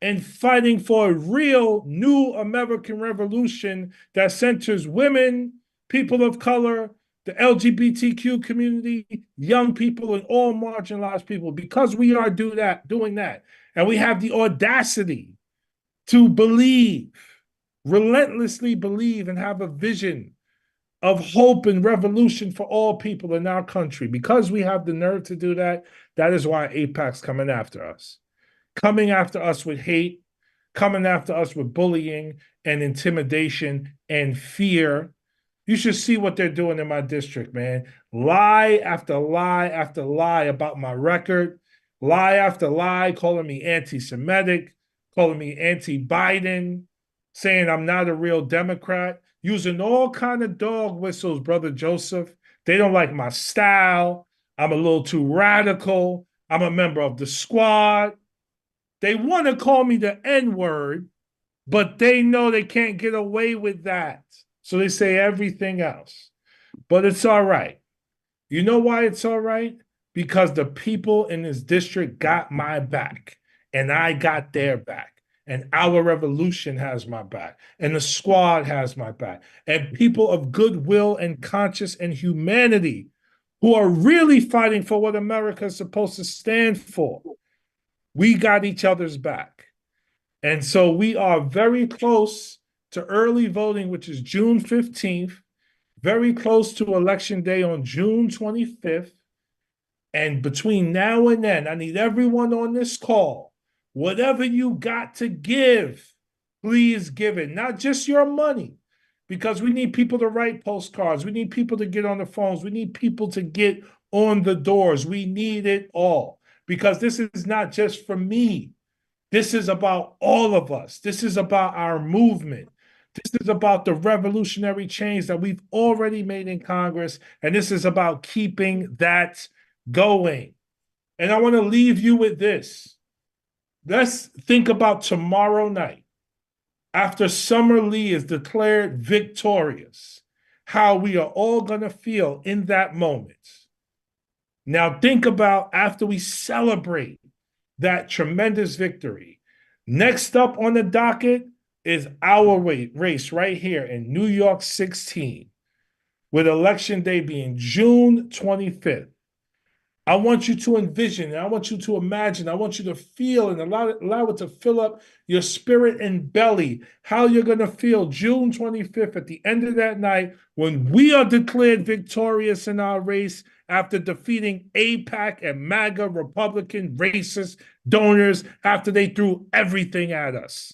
and fighting for a real new American revolution that centers women, people of color, the LGBTQ community, young people, and all marginalized people, because we are doing that, and we have the audacity to believe, relentlessly believe, and have a vision of hope and revolution for all people in our country. Because we have the nerve to do that, that is why AIPAC's coming after us. Coming after us with hate, coming after us with bullying and intimidation and fear. You should see what they're doing in my district, man. Lie after lie after lie about my record. Lie after lie, calling me anti-Semitic, calling me anti-Biden, saying I'm not a real Democrat, using all kind of dog whistles, Brother Joseph. They don't like my style. I'm a little too radical. I'm a member of the squad. They want to call me the N-word, but they know they can't get away with that. So they say everything else. But it's all right. You know why it's all right? Because the people in this district got my back, and I got their back. And our revolution has my back, and the squad has my back, and people of goodwill and conscience and humanity who are really fighting for what America is supposed to stand for. We got each other's back. And so we are very close to early voting, which is June 15th, very close to Election Day on June 25th. And between now and then, I need everyone on this call, whatever you got to give, please give it. Not just your money, because we need people to write postcards. We need people to get on the phones. We need people to get on the doors. We need it all, because this is not just for me. This is about all of us. This is about our movement. This is about the revolutionary change that we've already made in Congress. And this is about keeping that going. And I want to leave you with this. Let's think about tomorrow night, after Summer Lee is declared victorious, how we are all going to feel in that moment. Now think about after we celebrate that tremendous victory. Next up on the docket is our race right here in New York 16, with Election Day being June 25th. I want you to envision, I want you to imagine, I want you to feel and allow it to fill up your spirit and belly, how you're going to feel June 25th at the end of that night when we are declared victorious in our race after defeating AIPAC and MAGA Republican racist donors after they threw everything at us.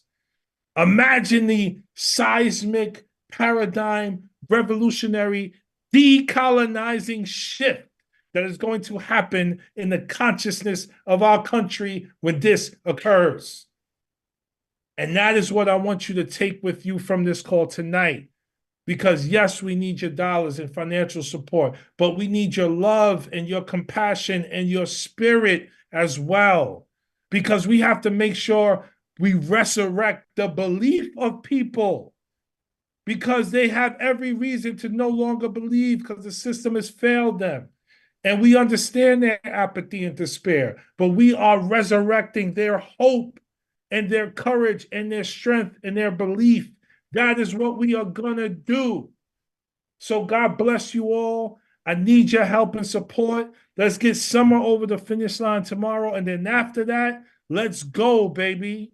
Imagine the seismic paradigm, revolutionary, decolonizing shift that is going to happen in the consciousness of our country when this occurs. And that is what I want you to take with you from this call tonight. Because yes, we need your dollars and financial support, but we need your love and your compassion and your spirit as well. Because we have to make sure we resurrect the belief of people, because they have every reason to no longer believe because the system has failed them. And we understand their apathy and despair, but we are resurrecting their hope and their courage and their strength and their belief. That is what we are going to do. So God bless you all. I need your help and support. Let's get summer over the finish line tomorrow. And then after that, let's go, baby.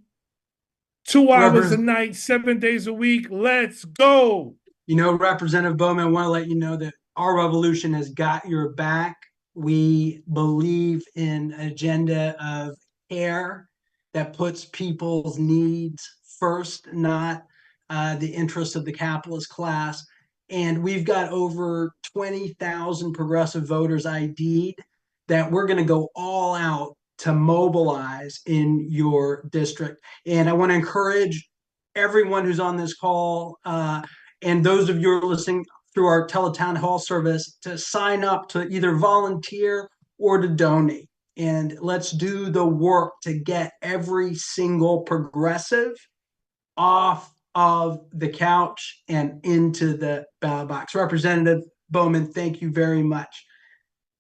2 hours a night, 7 days a week. Let's go. You know, Representative Bowman, I want to let you know that our revolution has got your back. We believe in an agenda of care that puts people's needs first, not the interests of the capitalist class. And we've got over 20,000 progressive voters ID'd that we're going to go all out to mobilize in your district. And I want to encourage everyone who's on this call and those of you who are listening through our teletown hall service to sign up to either volunteer or to donate. And let's do the work to get every single progressive off of the couch and into the ballot box. Representative Bowman, thank you very much.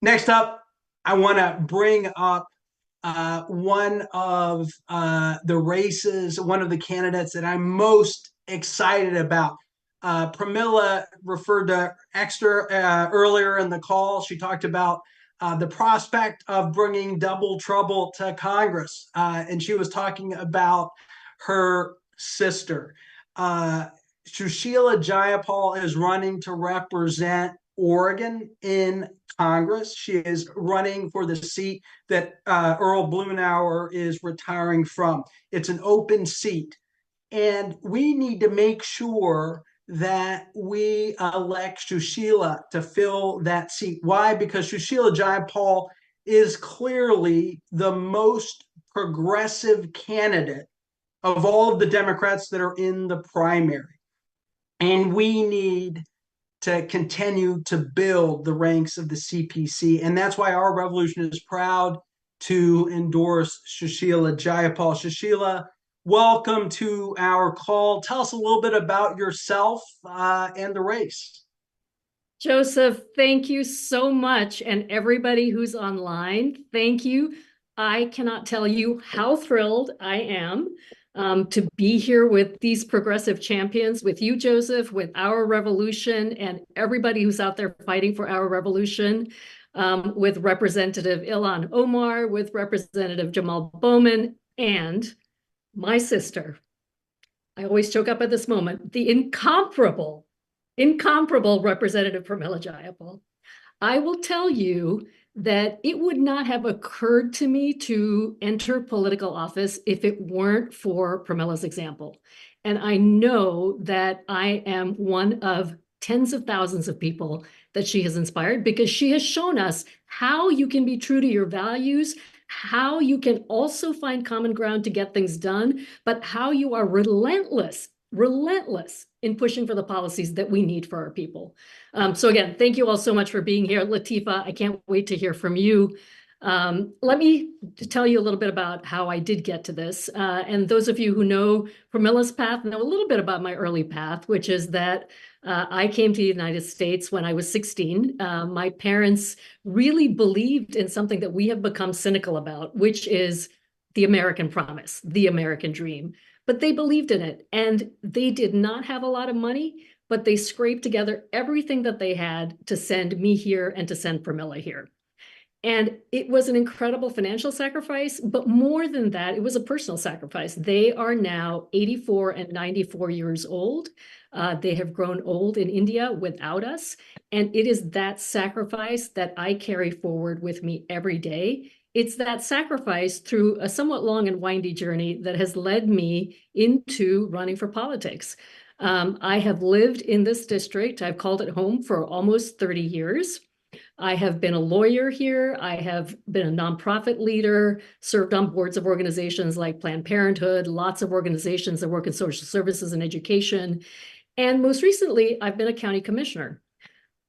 Next up, I want to bring up one of the races, one of the candidates that I'm most excited about. Pramila referred to extra earlier in the call. She talked about the prospect of bringing double trouble to Congress. And she was talking about her sister. Susheela Jayapal is running to represent Oregon in Congress. She is running for the seat that Earl Blumenauer is retiring from. It's an open seat. And we need to make sure that we elect Susheela to fill that seat. Why? Because Susheela Jayapal is clearly the most progressive candidate of all of the Democrats that are in the primary. And we need to continue to build the ranks of the CPC. And that's why our revolution is proud to endorse Susheela Jayapal. Susheela, welcome to our call. Tell us a little bit about yourself and the race. Joseph, thank you so much. And everybody who's online, thank you. I cannot tell you how thrilled I am to be here with these progressive champions, with you, Joseph, with our revolution, and everybody who's out there fighting for our revolution, with Representative Ilhan Omar, with Representative Jamaal Bowman, and my sister. I always choke up at this moment, the incomparable Representative Pramila Jayapal. I will tell you that it would not have occurred to me to enter political office if it weren't for Pramila's example. And I know that I am one of tens of thousands of people that she has inspired, because she has shown us how you can be true to your values, how you can also find common ground to get things done, but how you are relentless in pushing for the policies that we need for our people. So again, thank you all so much for being here. Lateefah, I can't wait to hear from you. Let me tell you a little bit about how I did get to this. And those of you who know Pramila's path know a little bit about my early path, which is that I came to the United States when I was 16. My parents really believed in something that we have become cynical about, which is the American promise, the American dream. But they believed in it, and they did not have a lot of money, but they scraped together everything that they had to send me here and to send Pramila here. And it was an incredible financial sacrifice, but more than that, it was a personal sacrifice. They are now 84 and 94 years old. They have grown old in India without us. And it is that sacrifice that I carry forward with me every day. It's that sacrifice through a somewhat long and windy journey that has led me into running for politics. I have lived in this district. I've called it home for almost 30 years. I have been a lawyer here. I have been a nonprofit leader, served on boards of organizations like Planned Parenthood, lots of organizations that work in social services and education. And most recently, I've been a county commissioner.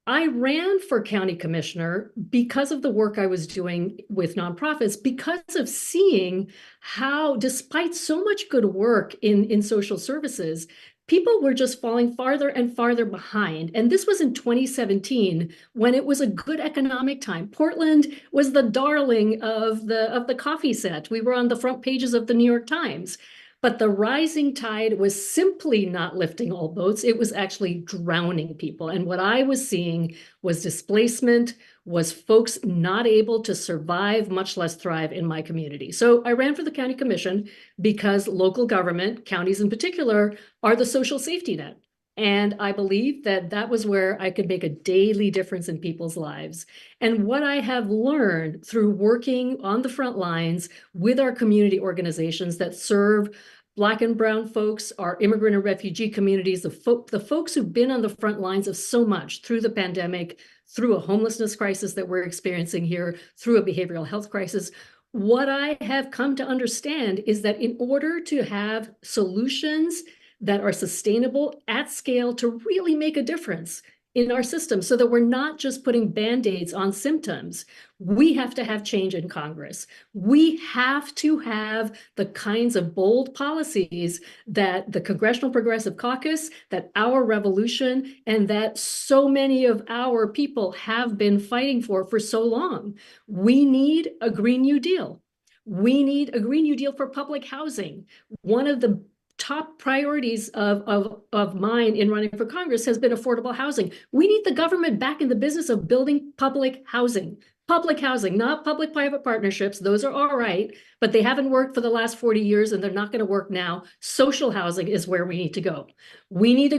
I ran for county commissioner because of the work I was doing with nonprofits, because of seeing how, despite so much good work in social services, people were just falling farther and farther behind. And this was in 2017, when it was a good economic time. Portland was the darling of the coffee set. We were on the front pages of the New York Times. But the rising tide was simply not lifting all boats. It was actually drowning people. And what I was seeing was displacement, was folks not able to survive, much less thrive in my community. So I ran for the county commission because local government, counties in particular, are the social safety net. And I believe that that was where I could make a daily difference in people's lives. And what I have learned through working on the front lines with our community organizations that serve Black and brown folks, our immigrant and refugee communities, the folks who've been on the front lines of so much through the pandemic, through a homelessness crisis that we're experiencing here, through a behavioral health crisis. What I have come to understand is that in order to have solutions that are sustainable at scale to really make a difference in our system so that we're not just putting Band-Aids on symptoms, we have to have change in Congress. We have to have the kinds of bold policies that the Congressional Progressive Caucus, that our revolution, and that so many of our people have been fighting for so long. We need a Green New Deal. We need a Green New Deal for public housing. One of the top priorities of mine in running for Congress has been affordable housing. We need the government back in the business of building public housing, not public-private partnerships. Those are all right, but they haven't worked for the last 40 years and they're not going to work now. Social housing is where we need to go. We need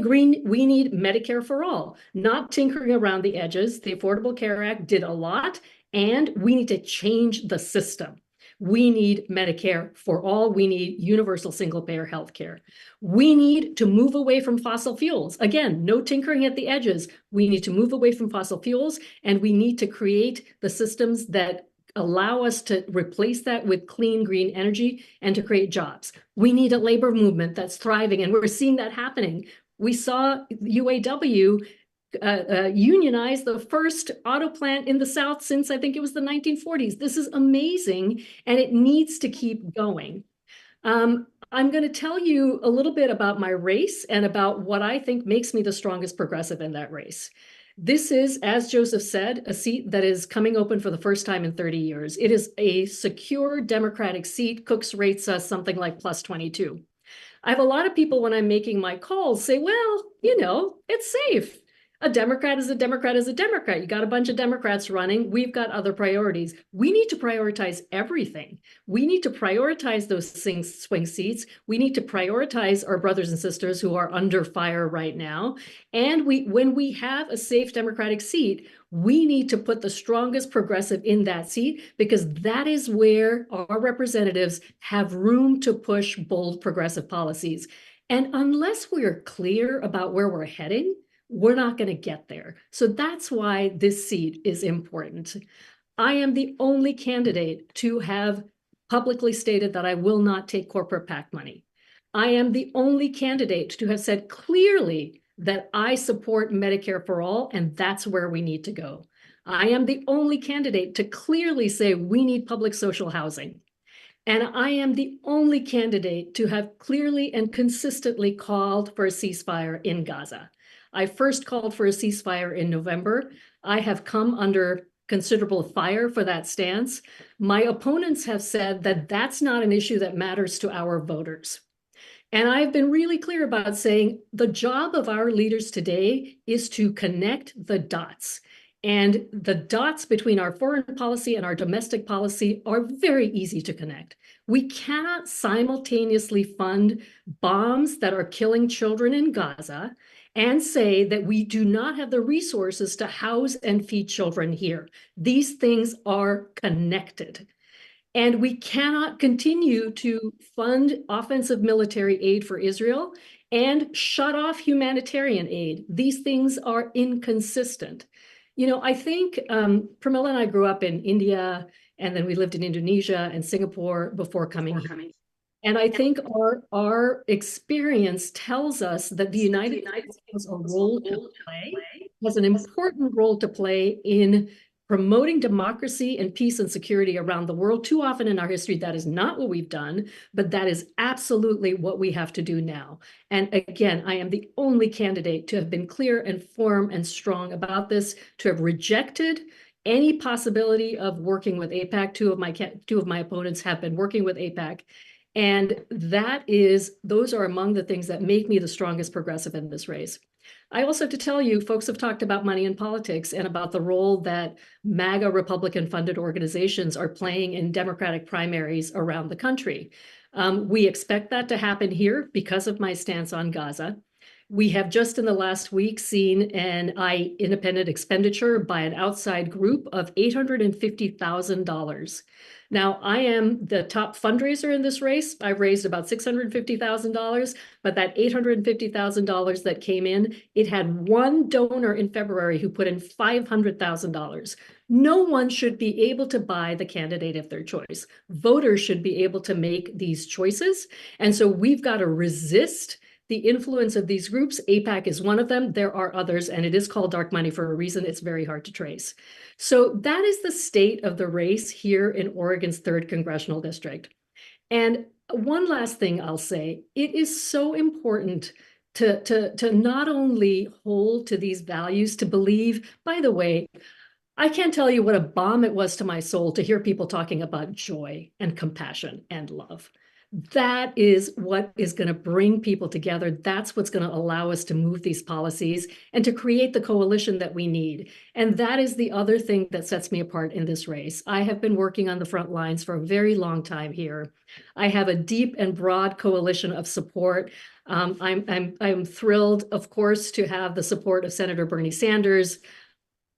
Medicare for all, not tinkering around the edges. The Affordable Care Act did a lot, and we need to change the system. We need Medicare for all. We need universal single-payer health care. We need to move away from fossil fuels. Again, no tinkering at the edges. We need to move away from fossil fuels, and we need to create the systems that allow us to replace that with clean, green energy and to create jobs. We need a labor movement that's thriving, and we're seeing that happening. We saw UAW unionized the first auto plant in the South since I think it was the 1940s. This is amazing, and it needs to keep going. I'm going to tell you a little bit about my race and about what I think makes me the strongest progressive in that race. This is, as Joseph said, a seat that is coming open for the first time in 30 years. It is a secure Democratic seat. Cooks rates us something like plus 22. I have a lot of people when I'm making my calls say, well, you know, it's safe. A Democrat is a Democrat is a Democrat. You got a bunch of Democrats running. We've got other priorities. We need to prioritize everything. We need to prioritize those swing seats. We need to prioritize our brothers and sisters who are under fire right now. And when we have a safe Democratic seat, we need to put the strongest progressive in that seat, because that is where our representatives have room to push bold progressive policies. And unless we're clear about where we're heading, we're not going to get there. So that's why this seat is important. I am the only candidate to have publicly stated that I will not take corporate PAC money. I am the only candidate to have said clearly that I support Medicare for all, and that's where we need to go. I am the only candidate to clearly say we need public social housing. And I am the only candidate to have clearly and consistently called for a ceasefire in Gaza. I first called for a ceasefire in November. I have come under considerable fire for that stance. My opponents have said that that's not an issue that matters to our voters. And I've been really clear about saying the job of our leaders today is to connect the dots. And the dots between our foreign policy and our domestic policy are very easy to connect. We cannot simultaneously fund bombs that are killing children in Gaza and say that we do not have the resources to house and feed children here. These things are connected. And we cannot continue to fund offensive military aid for Israel and shut off humanitarian aid. These things are inconsistent. You know, I think Pramila and I grew up in India, and then we lived in Indonesia and Singapore before coming here. And I think our experience tells us that the United States has a role to play, has an important role to play in promoting democracy and peace and security around the world. Too often in our history, that is not what we've done, but that is absolutely what we have to do now. And again, I am the only candidate to have been clear and firm and strong about this, to have rejected any possibility of working with AIPAC. Two of my opponents have been working with AIPAC. And those are among the things that make me the strongest progressive in this race. I also have to tell you, folks have talked about money in politics and about the role that MAGA Republican-funded organizations are playing in Democratic primaries around the country. We expect that to happen here because of my stance on Gaza. We have just in the last week seen an independent expenditure by an outside group of $850,000. Now, I am the top fundraiser in this race. I raised about $650,000, but that $850,000 that came in, it had one donor in February who put in $500,000. No one should be able to buy the candidate of their choice. Voters should be able to make these choices. And so we've got to resist the influence of these groups. AIPAC is one of them. There are others, and it is called dark money for a reason. It's very hard to trace. So that is the state of the race here in Oregon's 3rd Congressional District. And one last thing I'll say, it is so important to not only hold to these values, to believe, by the way, I can't tell you what a balm it was to my soul to hear people talking about joy and compassion and love. That is what is going to bring people together. That's what's going to allow us to move these policies and to create the coalition that we need. And that is the other thing that sets me apart in this race. I have been working on the front lines for a very long time here. I have a deep and broad coalition of support. I'm thrilled, of course, to have the support of Senator Bernie Sanders.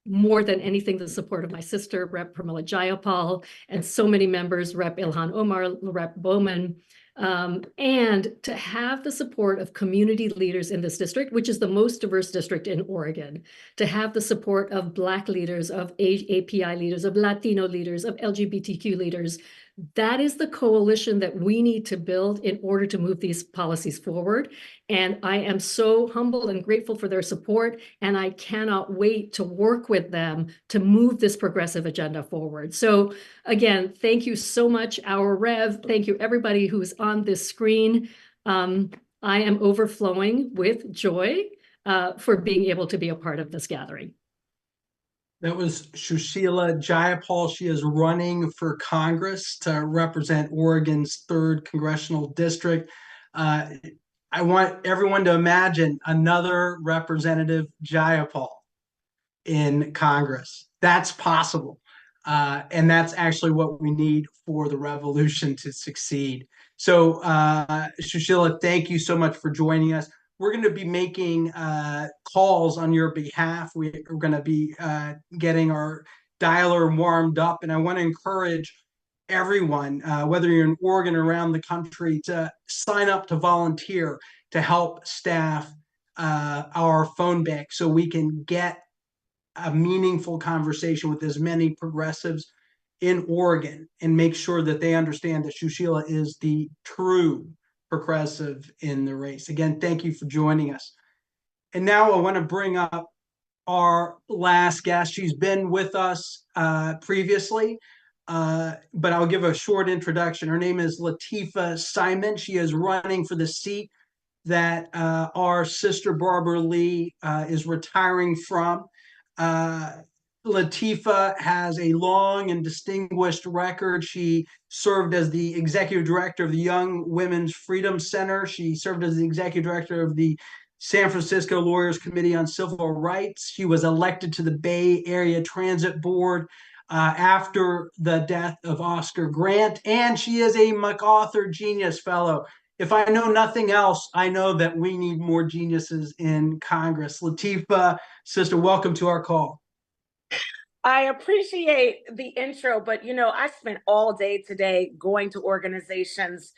More than anything, the support of my sister, Rep. Pramila Jayapal, and so many members, Rep. Ilhan Omar, Rep. Bowman, and to have the support of community leaders in this district, which is the most diverse district in Oregon, to have the support of Black leaders, of API leaders, of Latino leaders, of LGBTQ leaders. That is the coalition that we need to build in order to move these policies forward. And I am so humbled and grateful for their support. And I cannot wait to work with them to move this progressive agenda forward. So again, thank you so much, our Rev. Thank you, everybody who's on this screen. I am overflowing with joy for being able to be a part of this gathering. That was Susheela Jayapal. She is running for Congress to represent Oregon's 3rd Congressional District. I want everyone to imagine another Representative Jayapal in Congress. That's possible. And that's actually what we need for the revolution to succeed. So, Susheela, thank you so much for joining us. We're going to be making calls on your behalf. We're going to be getting our dialer warmed up. And I want to encourage everyone, whether you're in Oregon or around the country, to sign up to volunteer to help staff our phone bank so we can get a meaningful conversation with as many progressives in Oregon and make sure that they understand that Susheela is the true progressive in the race. Again, thank you for joining us. And now I want to bring up our last guest. She's been with us previously, but I'll give a short introduction. Her name is Lateefah Simon. She is running for the seat that our sister Barbara Lee is retiring from. Lateefah has a long and distinguished record. She served as the executive director of the Young Women's Freedom Center. She served as the executive director of the San Francisco Lawyers Committee on Civil Rights. She was elected to the Bay Area Transit Board after the death of Oscar Grant, and she is a MacArthur Genius Fellow. If I know nothing else, I know that we need more geniuses in Congress. Lateefah, sister, welcome to our call. I appreciate the intro, but I spent all day today going to organizations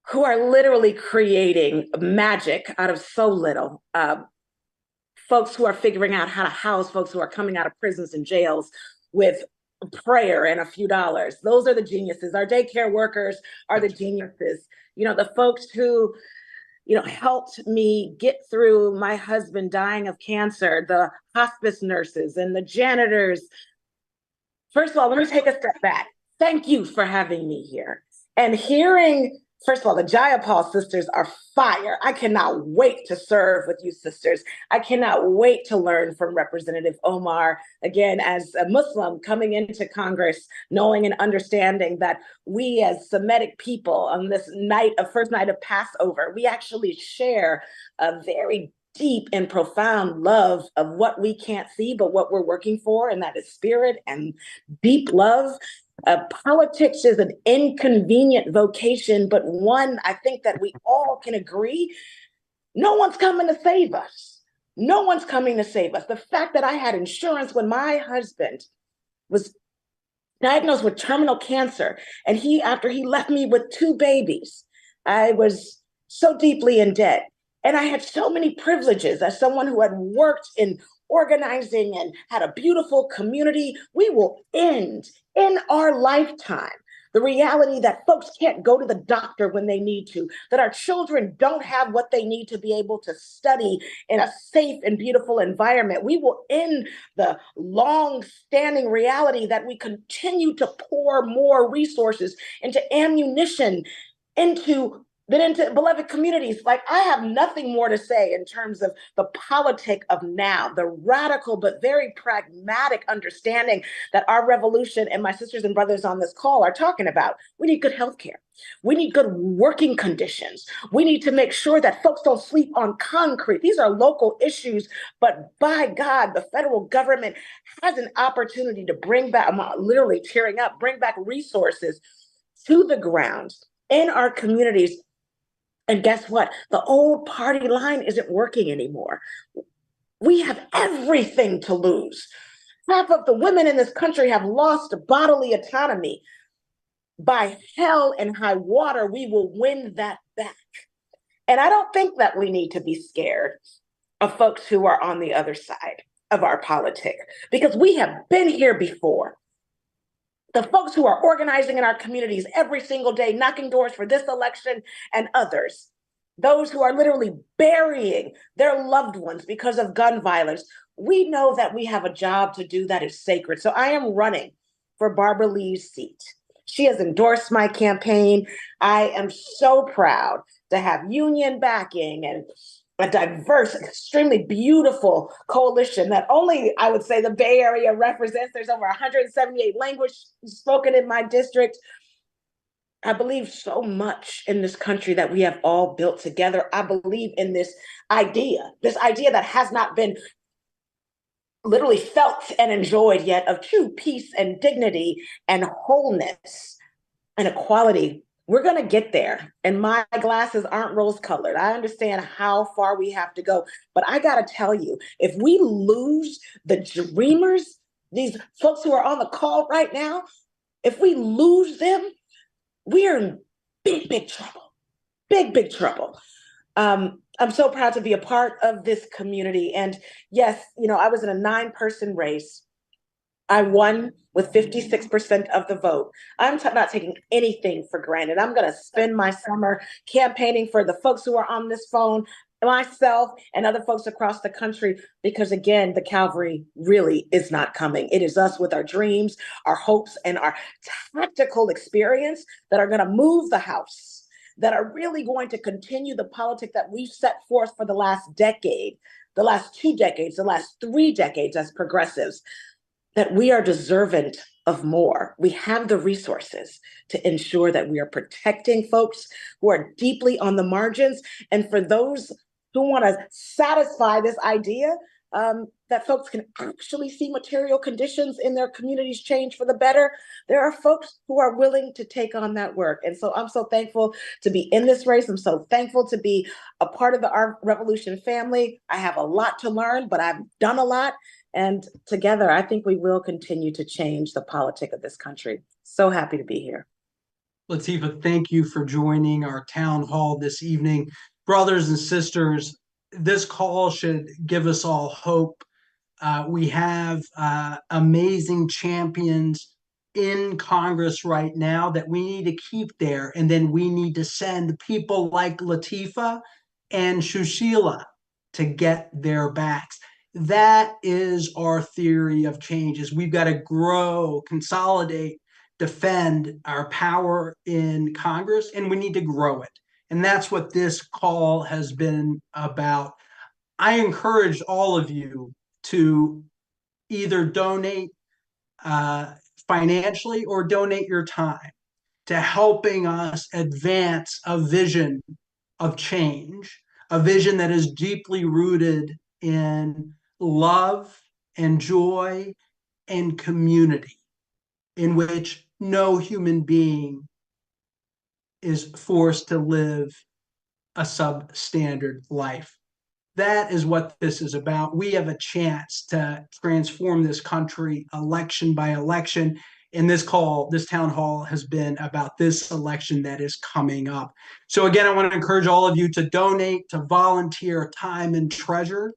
who are literally creating magic out of so little. Folks who are figuring out how to house folks who are coming out of prisons and jails with prayer and a few dollars. Those are the geniuses. Our daycare workers are the geniuses. The folks who helped me get through my husband dying of cancer, the hospice nurses and the janitors. First of all, let me take a step back. Thank you for having me here. And hearing, first of all, the Jayapal sisters are fire. I cannot wait to serve with you sisters. I cannot wait to learn from Representative Omar. Again, as a Muslim coming into Congress, knowing and understanding that we as Semitic people on this first night of Passover, we actually share a very deep and profound love of what we can't see, but what we're working for, and that is spirit and deep love. Politics is an inconvenient vocation, but one I think that we all can agree, no one's coming to save us. No one's coming to save us. The fact that I had insurance when my husband was diagnosed with terminal cancer, and after he left me with 2 babies, I was so deeply in debt. And I had so many privileges as someone who had worked in organizing and had a beautiful community. We will end in our lifetime the reality that folks can't go to the doctor when they need to, that our children don't have what they need to be able to study in a safe and beautiful environment. We will end the long-standing reality that we continue to pour more resources into ammunition, into beloved communities. Like, I have nothing more to say in terms of the politic of now, the radical but very pragmatic understanding that our revolution and my sisters and brothers on this call are talking about. We need good healthcare. We need good working conditions. We need to make sure that folks don't sleep on concrete. These are local issues, but by God, the federal government has an opportunity to bring back, I'm literally tearing up, bring back resources to the ground in our communities. And guess what? The old party line isn't working anymore. We have everything to lose. Half of the women in this country have lost bodily autonomy. By hell and high water, we will win that back. And I don't think that we need to be scared of folks who are on the other side of our politics, because we have been here before. The folks who are organizing in our communities every single day, knocking doors for this election and others, those who are literally burying their loved ones because of gun violence, we know that we have a job to do that is sacred. So I am running for Barbara Lee's seat. She has endorsed my campaign. I am so proud to have union backing and a diverse, extremely beautiful coalition that only, I would say, the Bay Area represents. There's over 178 languages spoken in my district. I believe so much in this country that we have all built together. I believe in this idea that has not been literally felt and enjoyed yet, of true peace and dignity and wholeness and equality. We're going to get there. And my glasses aren't rose colored. I understand how far we have to go. But I got to tell you, if we lose the dreamers, these folks who are on the call right now, if we lose them, we are in big, big trouble. Big, big trouble. I'm so proud to be a part of this community. And yes, I was in a 9-person race. I won with 56% of the vote. I'm not taking anything for granted. I'm going to spend my summer campaigning for the folks who are on this phone, myself, and other folks across the country, because again, the cavalry really is not coming. It is us with our dreams, our hopes, and our tactical experience that are going to move the house, that are really going to continue the politic that we've set forth for the last decade, the last 2 decades, the last 3 decades as progressives, that we are deserving of more. We have the resources to ensure that we are protecting folks who are deeply on the margins. And for those who want to satisfy this idea that folks can actually see material conditions in their communities change for the better, there are folks who are willing to take on that work. And so I'm so thankful to be in this race. I'm so thankful to be a part of the Our Revolution family. I have a lot to learn, but I've done a lot. And together, I think we will continue to change the politic of this country. So happy to be here. Lateefah, thank you for joining our town hall this evening. Brothers and sisters, this call should give us all hope. We have amazing champions in Congress right now that we need to keep there. And then we need to send people like Lateefah and Susheela to get their backs. That is our theory of change, is we've got to grow, consolidate, defend our power in Congress, and we need to grow it. And that's what this call has been about. I encourage all of you to either donate financially or donate your time to helping us advance a vision of change, a vision that is deeply rooted in love and joy and community, in which no human being is forced to live a substandard life. That is what this is about. We have a chance to transform this country election by election. And this town hall has been about this election that is coming up. So again, I want to encourage all of you to donate, to volunteer time and treasure,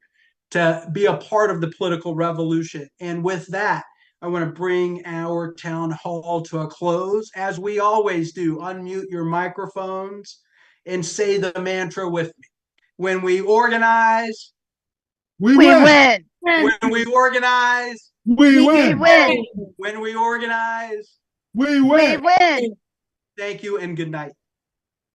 to be a part of the political revolution. And with that, I want to bring our town hall to a close. As we always do, unmute your microphones and say the mantra with me. When we organize, we win. When we organize, we win. When we organize, we win. Thank you and good night.